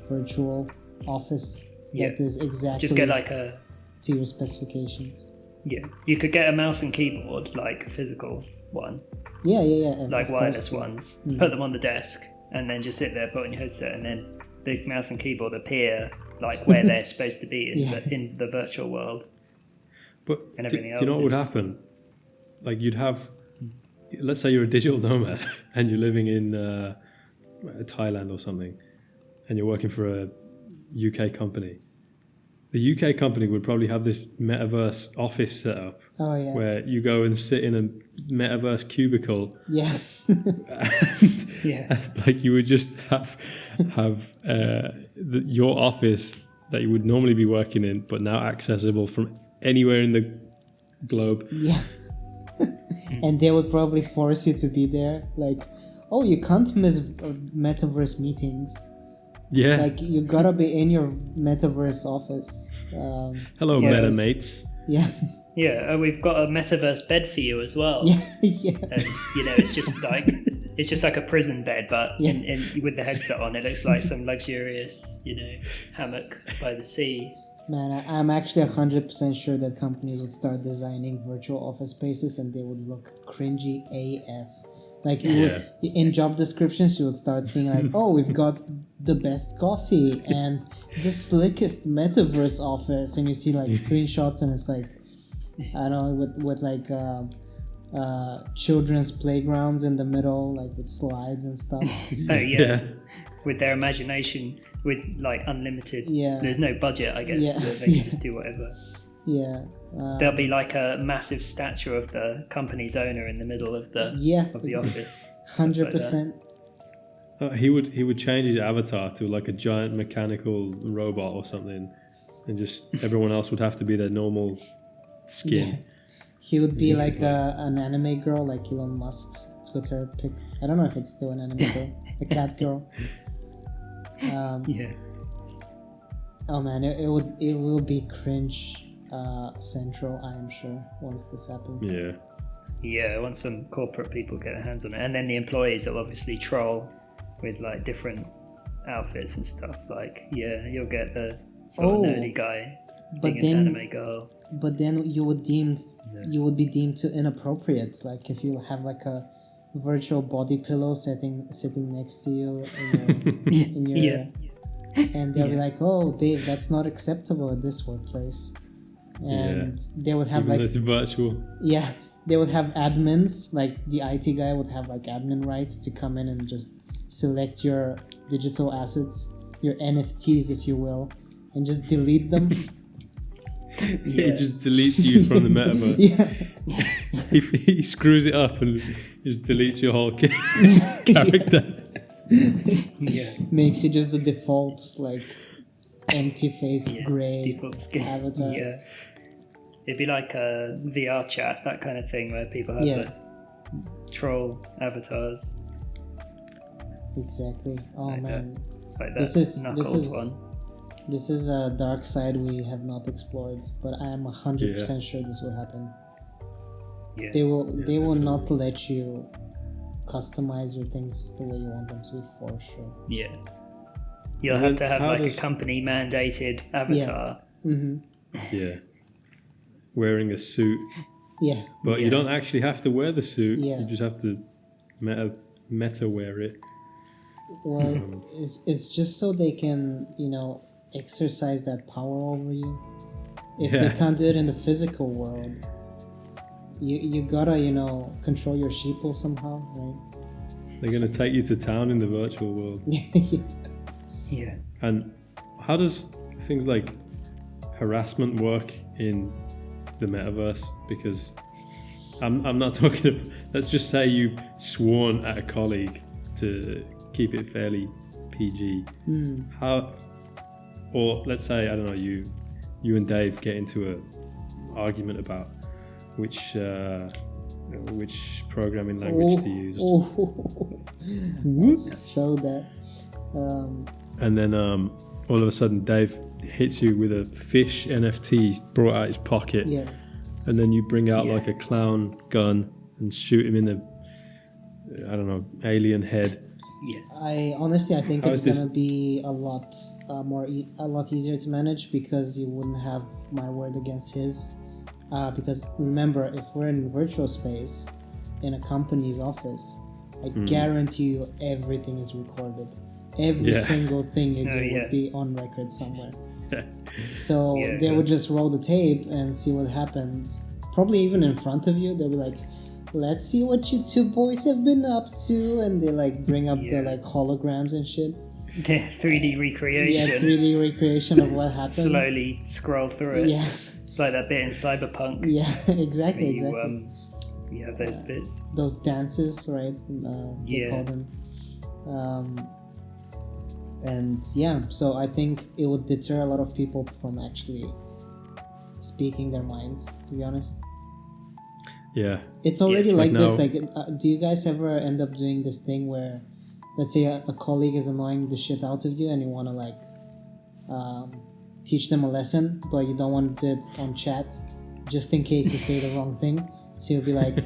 virtual office that is exactly just get like a to your specifications. Yeah, you could get a mouse and keyboard, like a physical one. Yeah. Like wireless ones. Mm-hmm. Put them on the desk, and then just sit there, put on your headset, and then the mouse and keyboard appear like where they're supposed to be in the virtual world. But and everything else. You know what would happen? Like you'd have, let's say you're a digital nomad and you're living in Thailand or something, and you're working for a UK company. The UK company would probably have this metaverse office set up where you go and sit in a metaverse cubicle. Yeah. And, like you would just have your office that you would normally be working in, but now accessible from anywhere in the globe. Yeah. And they would probably force you to be there. Like, oh, you can't miss metaverse meetings. Yeah. Like, you gotta be in your metaverse office. Hello, meta mates. Yeah. Yeah, we've got a metaverse bed for you as well. Yeah. And, it's just like a prison bed, but in with the headset on, it looks like some luxurious, hammock by the sea. Man, I'm actually 100% sure that companies would start designing virtual office spaces and they would look cringy AF. Like in job descriptions, you would start seeing like, oh, we've got the best coffee and the slickest metaverse office, and you see like screenshots, and it's like, I don't know, with like children's playgrounds in the middle, like with slides and stuff. Oh yeah. With their imagination, with like unlimited. Yeah. There's no budget, I guess. So they can just do whatever. Yeah. There'll be like a massive statue of the company's owner in the middle of the office. 100%. He would change his avatar to like a giant mechanical robot or something, and just everyone else would have to be their normal skin. Yeah. He would be like an anime girl, like Elon Musk's Twitter pic. I don't know if it's still an anime girl, a cat girl. Oh man, it will be cringe central, I am sure, once this happens. Yeah, once some corporate people get their hands on it, and then the employees will obviously troll with like different outfits and stuff. Like, you'll get the sort of nerdy guy being an anime girl. But then you would be deemed to inappropriate. Like if you have like a virtual body pillow sitting next to you in your and they'll be like, oh, Dave, that's not acceptable at this workplace. And they would have even it's virtual. They would have admins, like the IT guy would have like admin rights to come in and just select your digital assets, your NFTs, if you will, and just delete them. He just deletes you from the metaverse. Yeah. He screws it up and just deletes your whole character. Yeah. Makes you just the default, like, empty face, grey Default skin. avatar. Yeah. It'd be like a VR chat, that kind of thing, where people have the troll avatars. Exactly. Oh Like man, Like that this is Knuckles one. This is a dark side we have not explored, but I am 100% sure this will happen. Yeah. They will definitely. not let you customize your things the way you want them to be, for sure. Yeah. You'll And have then to have how like does- a company mandated avatar. Mm-hmm. Yeah. Wearing a suit. Yeah. But Yeah. you don't actually have to wear the suit. Yeah. You just have to meta wear it. Well, it's just so they can, exercise that power over you. If they can't do it in the physical world, you gotta, control your sheeple somehow, right? They're going to take you to town in the virtual world. Yeah. And how does things like harassment work in the metaverse? Because I'm not talking about, let's just say you've sworn at a colleague to keep it fairly PG. How, or let's say, I don't know, you and Dave get into an argument about which programming language to use. So that. And then all of a sudden Dave hits you with a fish NFT brought out his pocket. Yeah. And then you bring out like a clown gun and shoot him in the, I don't know, alien head. Yeah. I think How it's is this- gonna be a lot a lot easier to manage, because you wouldn't have my word against his. Because remember, if we're in virtual space in a company's office, I guarantee you everything is recorded. Every single thing you do would be on record somewhere. So they would just roll the tape and see what happened. Probably even in front of you, they'll be like, let's see what you two boys have been up to, and they like bring up the like holograms and shit. The 3D recreation. Yeah, 3D recreation of what happened. Slowly scroll through it. Yeah, It's like that bit in Cyberpunk. yeah, exactly, You, exactly. you have those bits. Those dances, right? They call them. And yeah, so I think it would deter a lot of people from actually speaking their minds, to be honest. Yeah. It's already like like this. now- Like, do you guys ever end up doing this thing where, let's say, a colleague is annoying the shit out of you, and you want to like teach them a lesson, but you don't want to do it on chat, just in case you say the wrong thing. So you'll be like,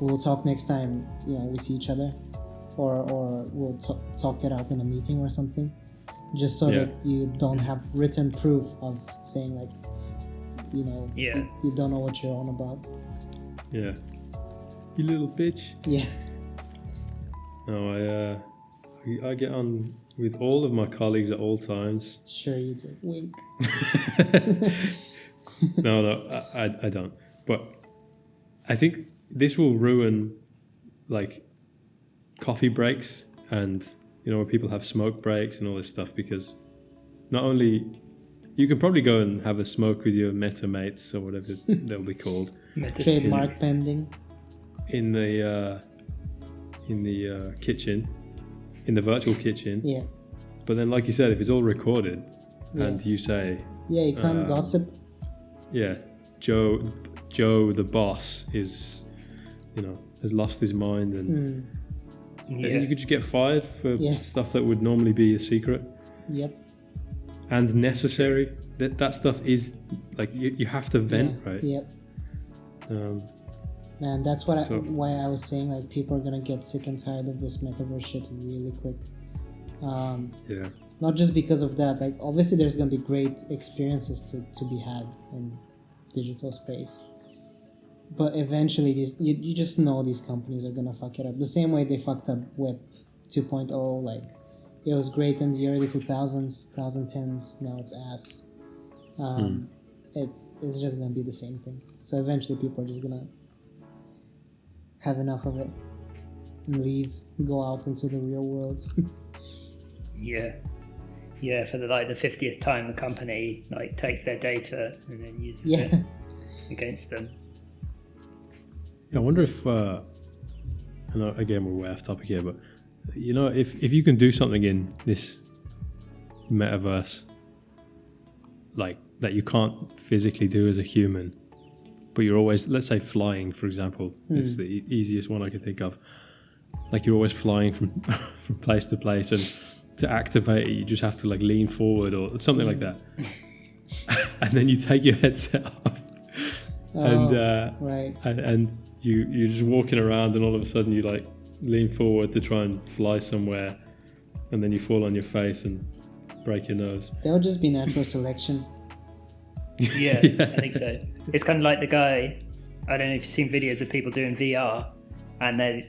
"We'll talk next time, we see each other," or we'll talk it out in a meeting or something, just so that you don't have written proof of saying like, you don't know what you're on about. Yeah. You little bitch. Yeah. No, I get on with all of my colleagues at all times. Sure you do. Wink. No, I don't. But I think this will ruin like coffee breaks and where people have smoke breaks and all this stuff, because not only you can probably go and have a smoke with your meta mates or whatever they'll be called Trademark pending. in the kitchen, in the virtual kitchen. Yeah. But then, like you said, if it's all recorded and you say, Yeah, you can't gossip. yeah, Joe the boss is, has lost his mind, and you could just get fired for stuff that would normally be a secret. Yep. And necessary. That stuff is like you have to vent, right? Yep. Man, that's why I was saying like people are gonna get sick and tired of this metaverse shit really quick. Yeah. Not just because of that. Like obviously there's gonna be great experiences to be had in digital space. But eventually you just know these companies are gonna fuck it up. The same way they fucked up Web 2.0, like it was great in the early 2000s, 2010s, now it's ass. It's just gonna be the same thing. So eventually people are just gonna have enough of it. and leave, go out into the real world. Yeah, for the 50th time, the company takes their data and then uses it against them. I wonder if, I know, again, we're way off topic here, but if you can do something in this metaverse, that you can't physically do as a human, but you're always, let's say flying, for example, is the easiest one I can think of. You're always flying from from place to place, and to activate it, you just have to lean forward or something like that. And then you take your headset off, and you're just walking around, and all of a sudden you lean forward to try and fly somewhere, and then you fall on your face and break your nose. That would just be natural selection. Yeah, I think so. It's kind of like the guy, I don't know if you've seen videos of people doing VR, and they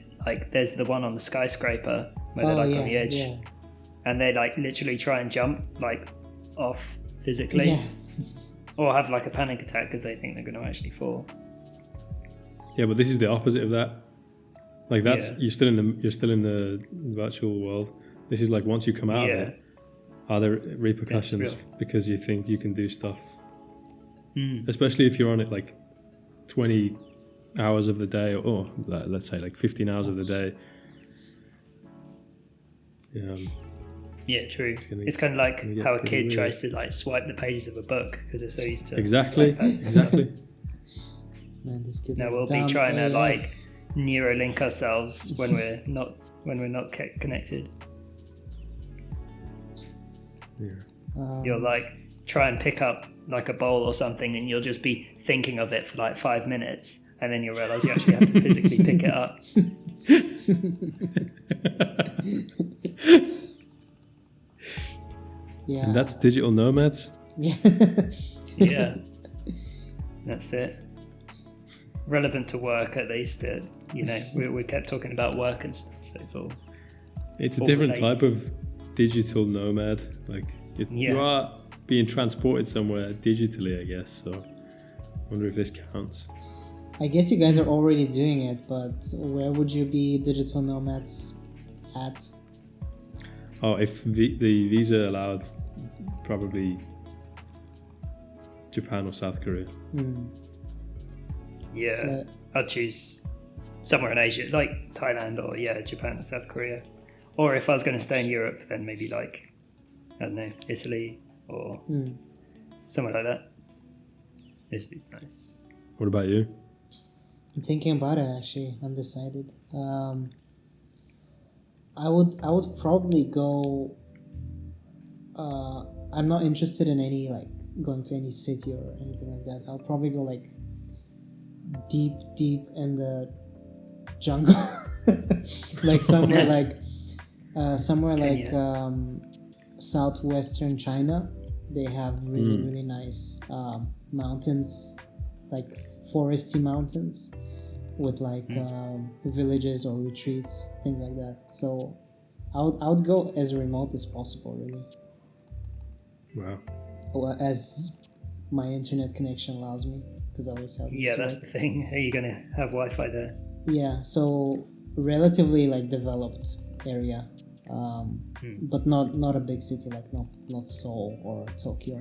there's the one on the skyscraper where they're on the edge, and they literally try and jump off physically, or have a panic attack because they think they're going to actually fall. Yeah, but this is the opposite of that. That's you're still in the virtual world. This is once you come out of it, are there repercussions because you think you can do stuff? Especially if you're on it 20 hours of the day, or let's say 15 hours of the day. Yeah, true. It's kind of like how a kid tries to swipe the pages of a book because they're so used to exactly. Man, these kids now we'll be trying to neuralink ourselves when we're not connected. You'll try and pick up a bowl or something, and you'll just be thinking of it for 5 minutes, and then you'll realize you actually have to physically pick it up. Yeah. And that's digital nomads. Yeah, that's it. Relevant to work, at least. We kept talking about work and stuff, so it's a different type of digital nomad. You are being transported somewhere digitally, I guess. So I wonder if this counts. I guess you guys are already doing it, but where would you be digital nomads at? Oh, if the visa allowed, probably Japan or South Korea. Yeah, so, I'd choose somewhere in Asia, like Thailand or Japan or South Korea. Or if I was going to stay in Europe, then maybe I don't know, Italy or somewhere like that. It's nice. What about you? I'm thinking about it, actually, undecided. I would probably go. I'm not interested in any going to any city or anything like that. I'll probably go deep in the jungle, somewhere southwestern China. They have really nice mountains, foresty mountains, with villages or retreats, things like that. So I would go as remote as possible, really. Wow. Or as my internet connection allows me, because I always have. Yeah, that's the thing. Are you gonna have Wi-Fi there? Yeah, so relatively developed area, but not a big city, not Seoul or Tokyo.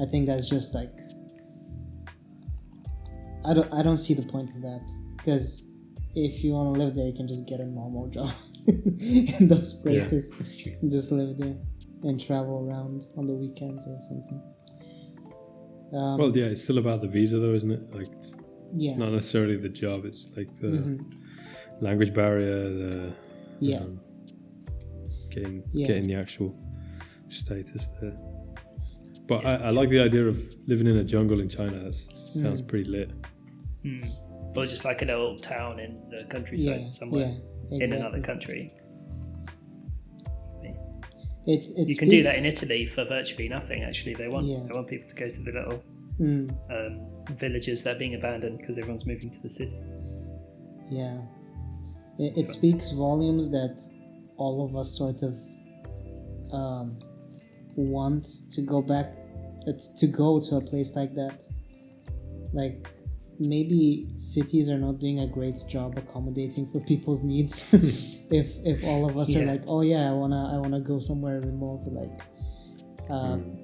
I think that's just I don't see the point of that, because if you want to live there, you can just get a normal job in those places, just live there and travel around on the weekends or something. It's still about the visa though, isn't it? It's not necessarily the job, it's the language barrier, getting the actual status there. But I like the idea of living in a jungle in China. That sounds pretty lit. Or just a little town in the countryside somewhere in another country. You can do that in Italy for virtually nothing. Actually, they want people to go to the little villages that are being abandoned because everyone's moving to the city. Yeah, it speaks volumes that all of us sort of want to go back, to go to a place like that. maybe cities are not doing a great job accommodating for people's needs. if all of us are like, oh yeah, I wanna go somewhere remote with like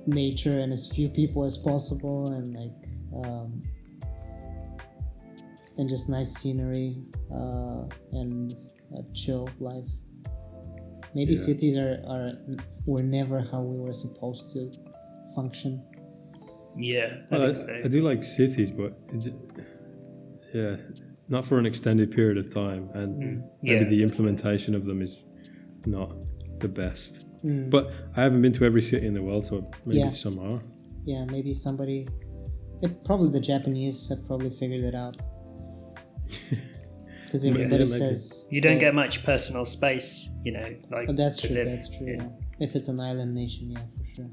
nature and as few people as possible, and like and just nice scenery and a chill life. Maybe cities were never how we were supposed to function. Yeah, I do like cities, but not for an extended period of time, and maybe the implementation of them is not the best. But I haven't been to every city in the world, so maybe some are. Yeah, maybe somebody. Probably the Japanese have probably figured it out. Because everybody says you don't get much personal space, you know. Like that's to true. live. That's true. Yeah. If it's an island nation, yeah, for sure.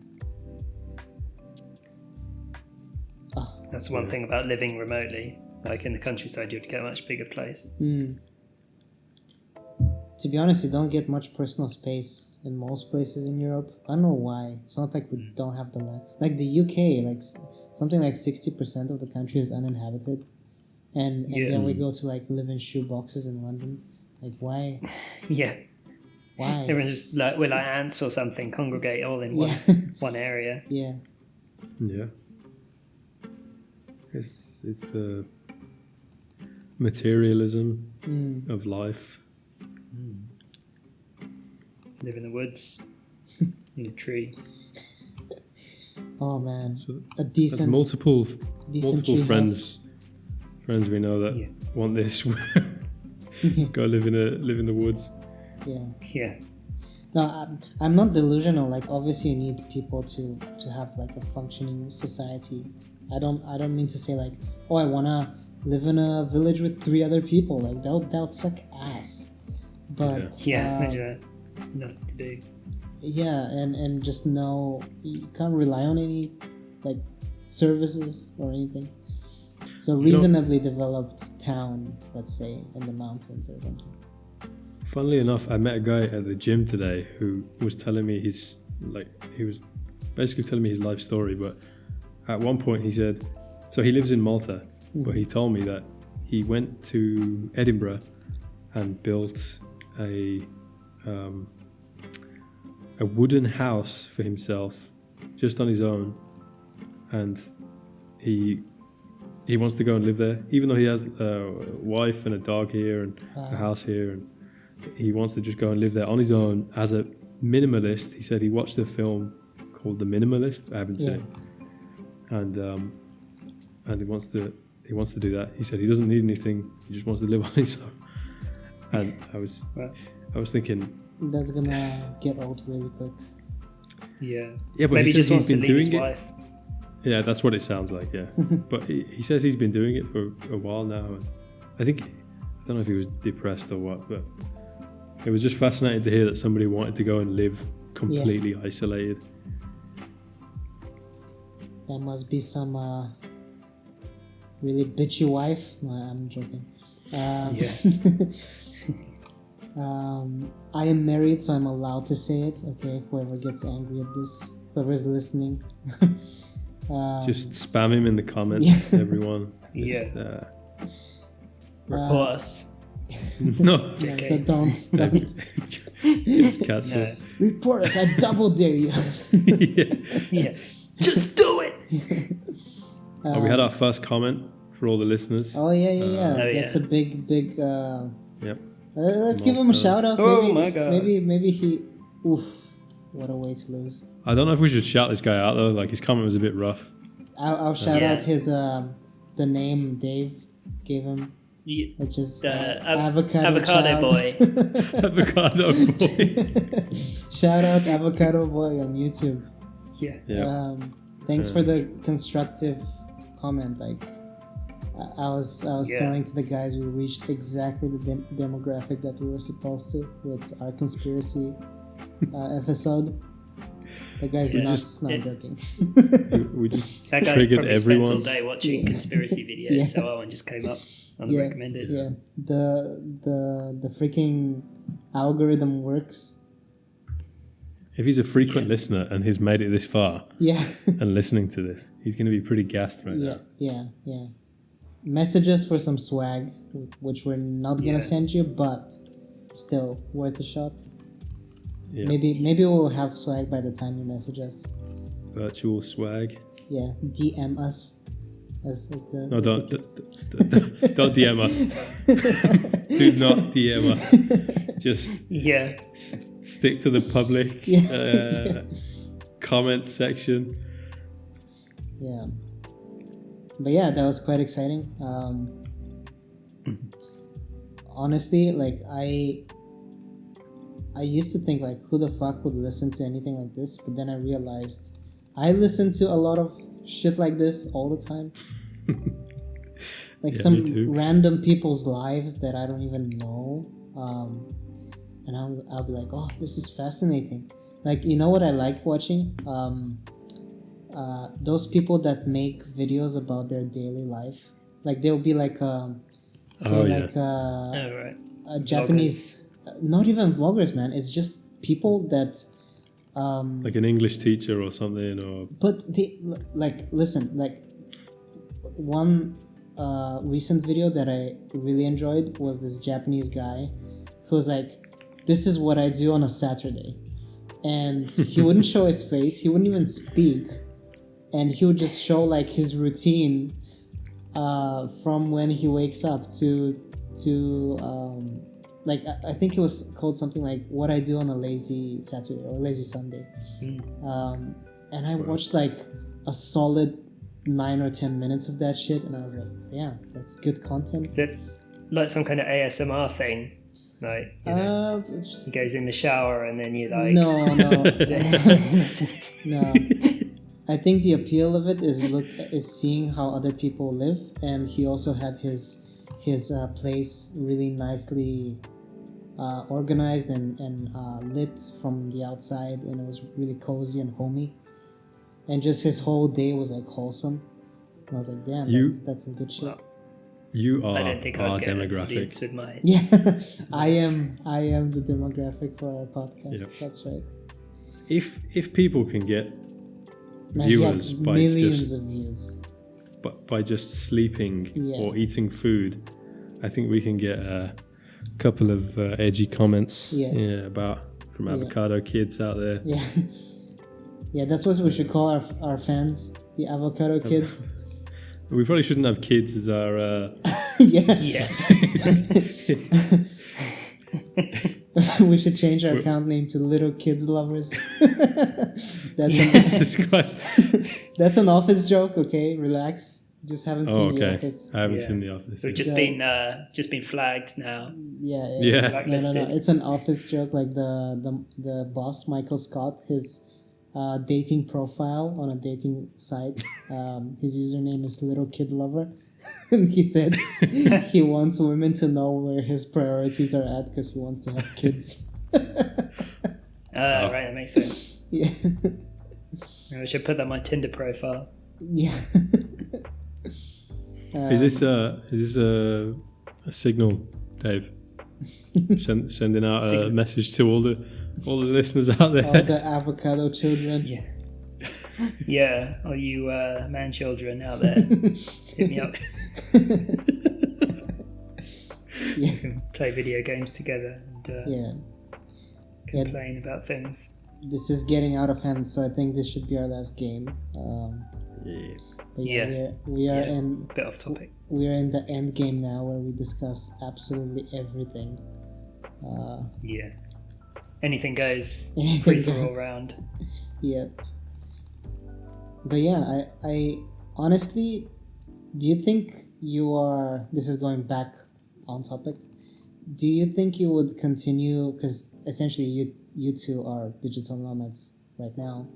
That's one thing about living remotely. Like in the countryside, you'd get a much bigger place. To be honest, you don't get much personal space in most places in Europe. I don't know why. It's not like we don't have the land. Like the UK, like something like 60% of the country is uninhabited. And then we go to like live in shoe boxes in London. Like why? Yeah. Why? Everyone just like we're like ants or something, congregate all in one area. Yeah. Yeah. It's the materialism of life. Just live in the woods, in a tree. Oh man, So a decent. That's multiple tree friends we know that want this. Go live in the woods. Yeah. Yeah. No, I'm not delusional. Like obviously, you need people to have like a functioning society. I don't mean to say like, oh, I wanna live in a village with 3 other people. Like that would suck ass. But nothing to do. Yeah, and just know you can't rely on any like services or anything. So reasonably developed town, let's say, in the mountains or something. Funnily enough, I met a guy at the gym today who was telling me he was basically telling me his life story, but at one point he said, so he lives in Malta, but he told me that he went to Edinburgh and built a wooden house for himself just on his own, and he wants to go and live there, even though he has a wife and a dog here and a house here, and he wants to just go and live there on his own as a minimalist. He said he watched a film called The Minimalist. I haven't seen it, and he wants to do that. He said he doesn't need anything. He just wants to live on his own. And I was thinking that's gonna get old really quick. Yeah. Yeah, but maybe he says just wants he's to been leave his doing it. wife. Yeah, that's what it sounds like. Yeah, but he says he's been doing it for a while now, and I don't know if he was depressed or what, but it was just fascinating to hear that somebody wanted to go and live completely isolated. That must be some really bitchy wife. No, I'm joking. I am married, so I'm allowed to say it. Okay, whoever gets angry at this, whoever's listening. Just spam him in the comments, everyone. Just, Report us. No. Okay. Don't. It's cats. No. Report us. I double dare you. Yeah. Just do it. We had our first comment for all the listeners. Oh yeah. That's a big. Yep. Let's give him a shout out. Oh my god. Maybe he. Oof! What a way to lose. I don't know if we should shout this guy out though. Like his comment was a bit rough. I'll shout out his the name Dave gave him. Yeah. Which is Avocado Child. Boy. Avocado boy. Shout out Avocado Boy on YouTube. Yeah. Thanks for the constructive comment. Like I was telling to the guys, we reached exactly the demographic that we were supposed to with our conspiracy episode. The guy's nuts. Not joking. We just That guy triggered probably spends all everyone. day watching conspiracy videos, so that one just came up on the recommended. Yeah. The freaking algorithm works. If he's a frequent listener and he's made it this far, Yeah. and listening to this, he's going to be pretty gassed right now. Yeah. messages for some swag, which we're not gonna Yeah. send you, but still worth a shot. Yeah. Maybe we'll have swag by the time you message us. Virtual swag. Yeah, DM us as the. No, as don't the kids. don't DM us. Do not DM us. Just Yeah. stick to the public comment section. Yeah. But yeah, that was quite exciting. Honestly, like I used to think like, who the fuck would listen to anything like this? But then I realized I listen to a lot of shit like this all the time. Like Yeah, some me too. random people's lives that I don't even know. And I'll be like, oh, this is fascinating. Like, you know what I like watching? Those people that make videos about their daily life. Like they'll be like, Oh, right. a Japanese, not even vloggers, man. It's just people that, Like an English teacher or something, or but they like listen. Like one recent video that I really enjoyed was this Japanese guy who was like, "This is what I do on a Saturday," and he wouldn't show his face. He wouldn't even speak, and he would just show like his routine from when he wakes up to like I think it was called something like what I do on a lazy Saturday or lazy Sunday. And I watched like a solid 9 or 10 minutes of that shit, and I was like, damn, that's good content. Is it like some kind of ASMR thing? Like, you know, he goes in the shower and then you like... No. No. I think the appeal of it is seeing how other people live, and he also had his place really nicely organized and lit from the outside, and it was really cozy and homey, and just his whole day was like wholesome. And I was like, damn, that's some good shit. Well, you are I don't think our I'd get an demographic. audience with my... Yeah, I am the demographic for our podcast. Yep. That's right. If people can get Man, he had viewers by millions of views. by just sleeping Yeah. or eating food, I think we can get a couple of edgy comments about from avocado kids out there. Yeah. Yeah, that's what we should call our fans, the avocado kids. We probably shouldn't have kids as our Yeah. Yeah. We should change our account name to Little Kids Lovers. Jesus Christ. That's an office joke, okay? Relax. Just haven't Oh, seen The okay. Office. I haven't Yeah. seen The Office. We've yet. just been flagged now. Yeah. Yeah. No. Blacklisted. It's an office joke, like the boss, Michael Scott, his dating profile on a dating site. His username is Little Kid Lover. And he said he wants women to know where his priorities are at because he wants to have kids. Right, that makes sense. Yeah. I should put that on my Tinder profile. Yeah. Is this a signal, Dave? Sending out a message to all the listeners out there. All the avocado children. Yeah. Yeah, all you man children out there, hit me up. Yeah. We can play video games together and Yeah. complain about things. This is getting out of hand, so I think this should be our last game. Yeah. But Yeah. we are in Bit off topic. we are in the end game now, where we discuss absolutely everything. Yeah. Anything goes. Anything Free for all goes. round. Yep. But yeah, I honestly, do you think you are? This is going back on topic. Do you think you would continue? Because essentially, you two are digital nomads right now.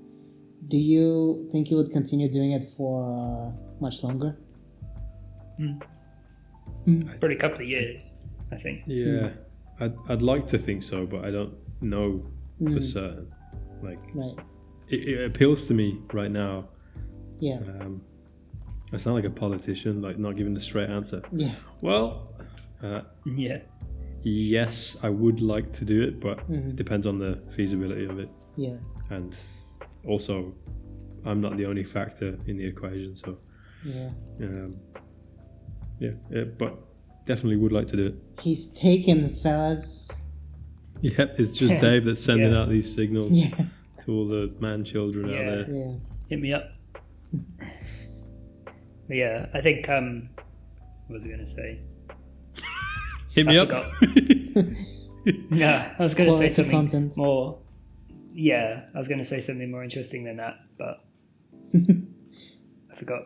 Do you think you would continue doing it for much longer? Probably a couple of years, I think. Yeah. I'd like to think so, but I don't know for certain. Like, Right. it appeals to me right now. Yeah. I sound like a politician, like not giving a straight answer. Yeah. Well, Yeah. yes, I would like to do it, but it depends on the feasibility of it. Yeah. And also, I'm not the only factor in the equation, so Yeah. but definitely would like to do it. He's taken, fellas. Yep, it's just Dave that's sending out these signals Yeah. to all the man children out there. Yeah. Hit me up. But yeah, I think what was I going to say? Hit me I up. forgot. No, I was going to say Quality something content. more. Yeah, I was going to say something more interesting than that, but I forgot.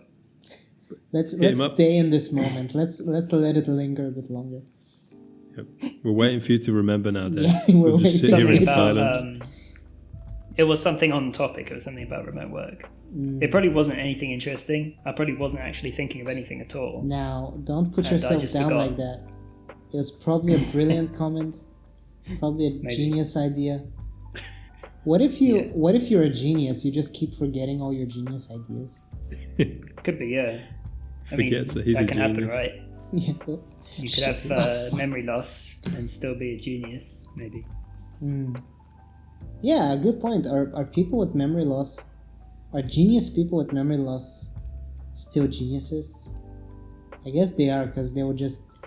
Let's him up. stay in this moment. Let's let it linger a bit longer. Yep. We're waiting for you to remember now, Dave. Yeah, we'll just sit here in Something about, silence. it was something on topic. It was something about remote work. It probably wasn't anything interesting. I probably wasn't actually thinking of anything at all. Now, don't put And I yourself just down forgot. like that. It was probably a brilliant comment, probably a Maybe. genius idea. What if you're a genius? You just keep forgetting all your genius ideas. Could be, yeah. Forgets that he's a can happen, genius. right? Yeah. You could have memory loss and still be a genius, maybe. Yeah, good point. Are people with memory loss, are genius people with memory loss still geniuses? I guess they are, because they will just,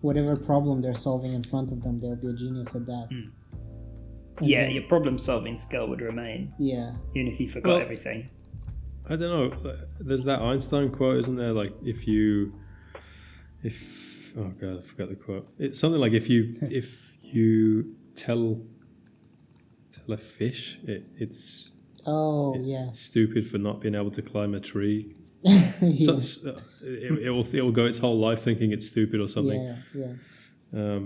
whatever problem they're solving in front of them, they'll be a genius at that. And Yeah, then- your problem-solving skill would remain, Yeah. even if you forgot Well, everything. I don't know. There's that Einstein quote, isn't there? Like, if oh god, I forgot the quote. It's something like if you tell a fish it's stupid for not being able to climb a tree. Yeah. So it will go its whole life thinking it's stupid or something. Yeah.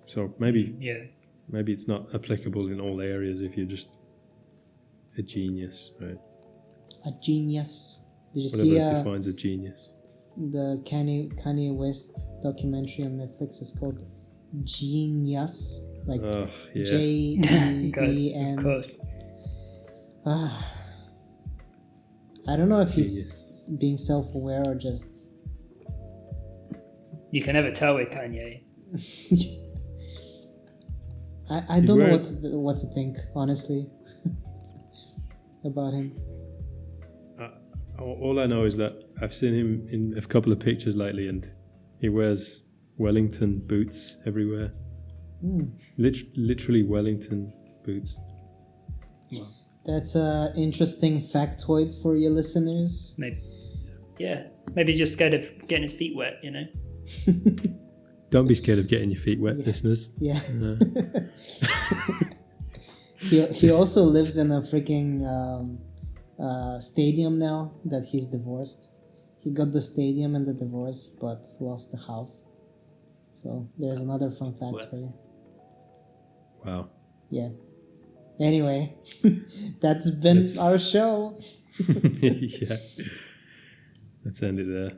So maybe Yeah. it's not applicable in all areas if you're just a genius, right? A genius. Did you Whatever see defines a genius. the Kanye West documentary on Netflix? Is called Genius, like Oh yeah. J-E-E-N. Of course. I don't know if he's being self-aware or just. You can never tell with Kanye. I don't know what to think, honestly, about him. All I know is that I've seen him in a couple of pictures lately, and he wears Wellington boots everywhere. Literally Wellington boots. That's an interesting factoid for your listeners. Maybe. Yeah. Maybe he's just scared of getting his feet wet, you know? Don't be scared of getting your feet wet, listeners. Yeah. No. He also lives in a freaking stadium now that he's divorced. He got the stadium and the divorce, but lost the house. So there's another fun fact for you. Wow. Yeah. Anyway, that's been our show. Yeah. Let's end it there.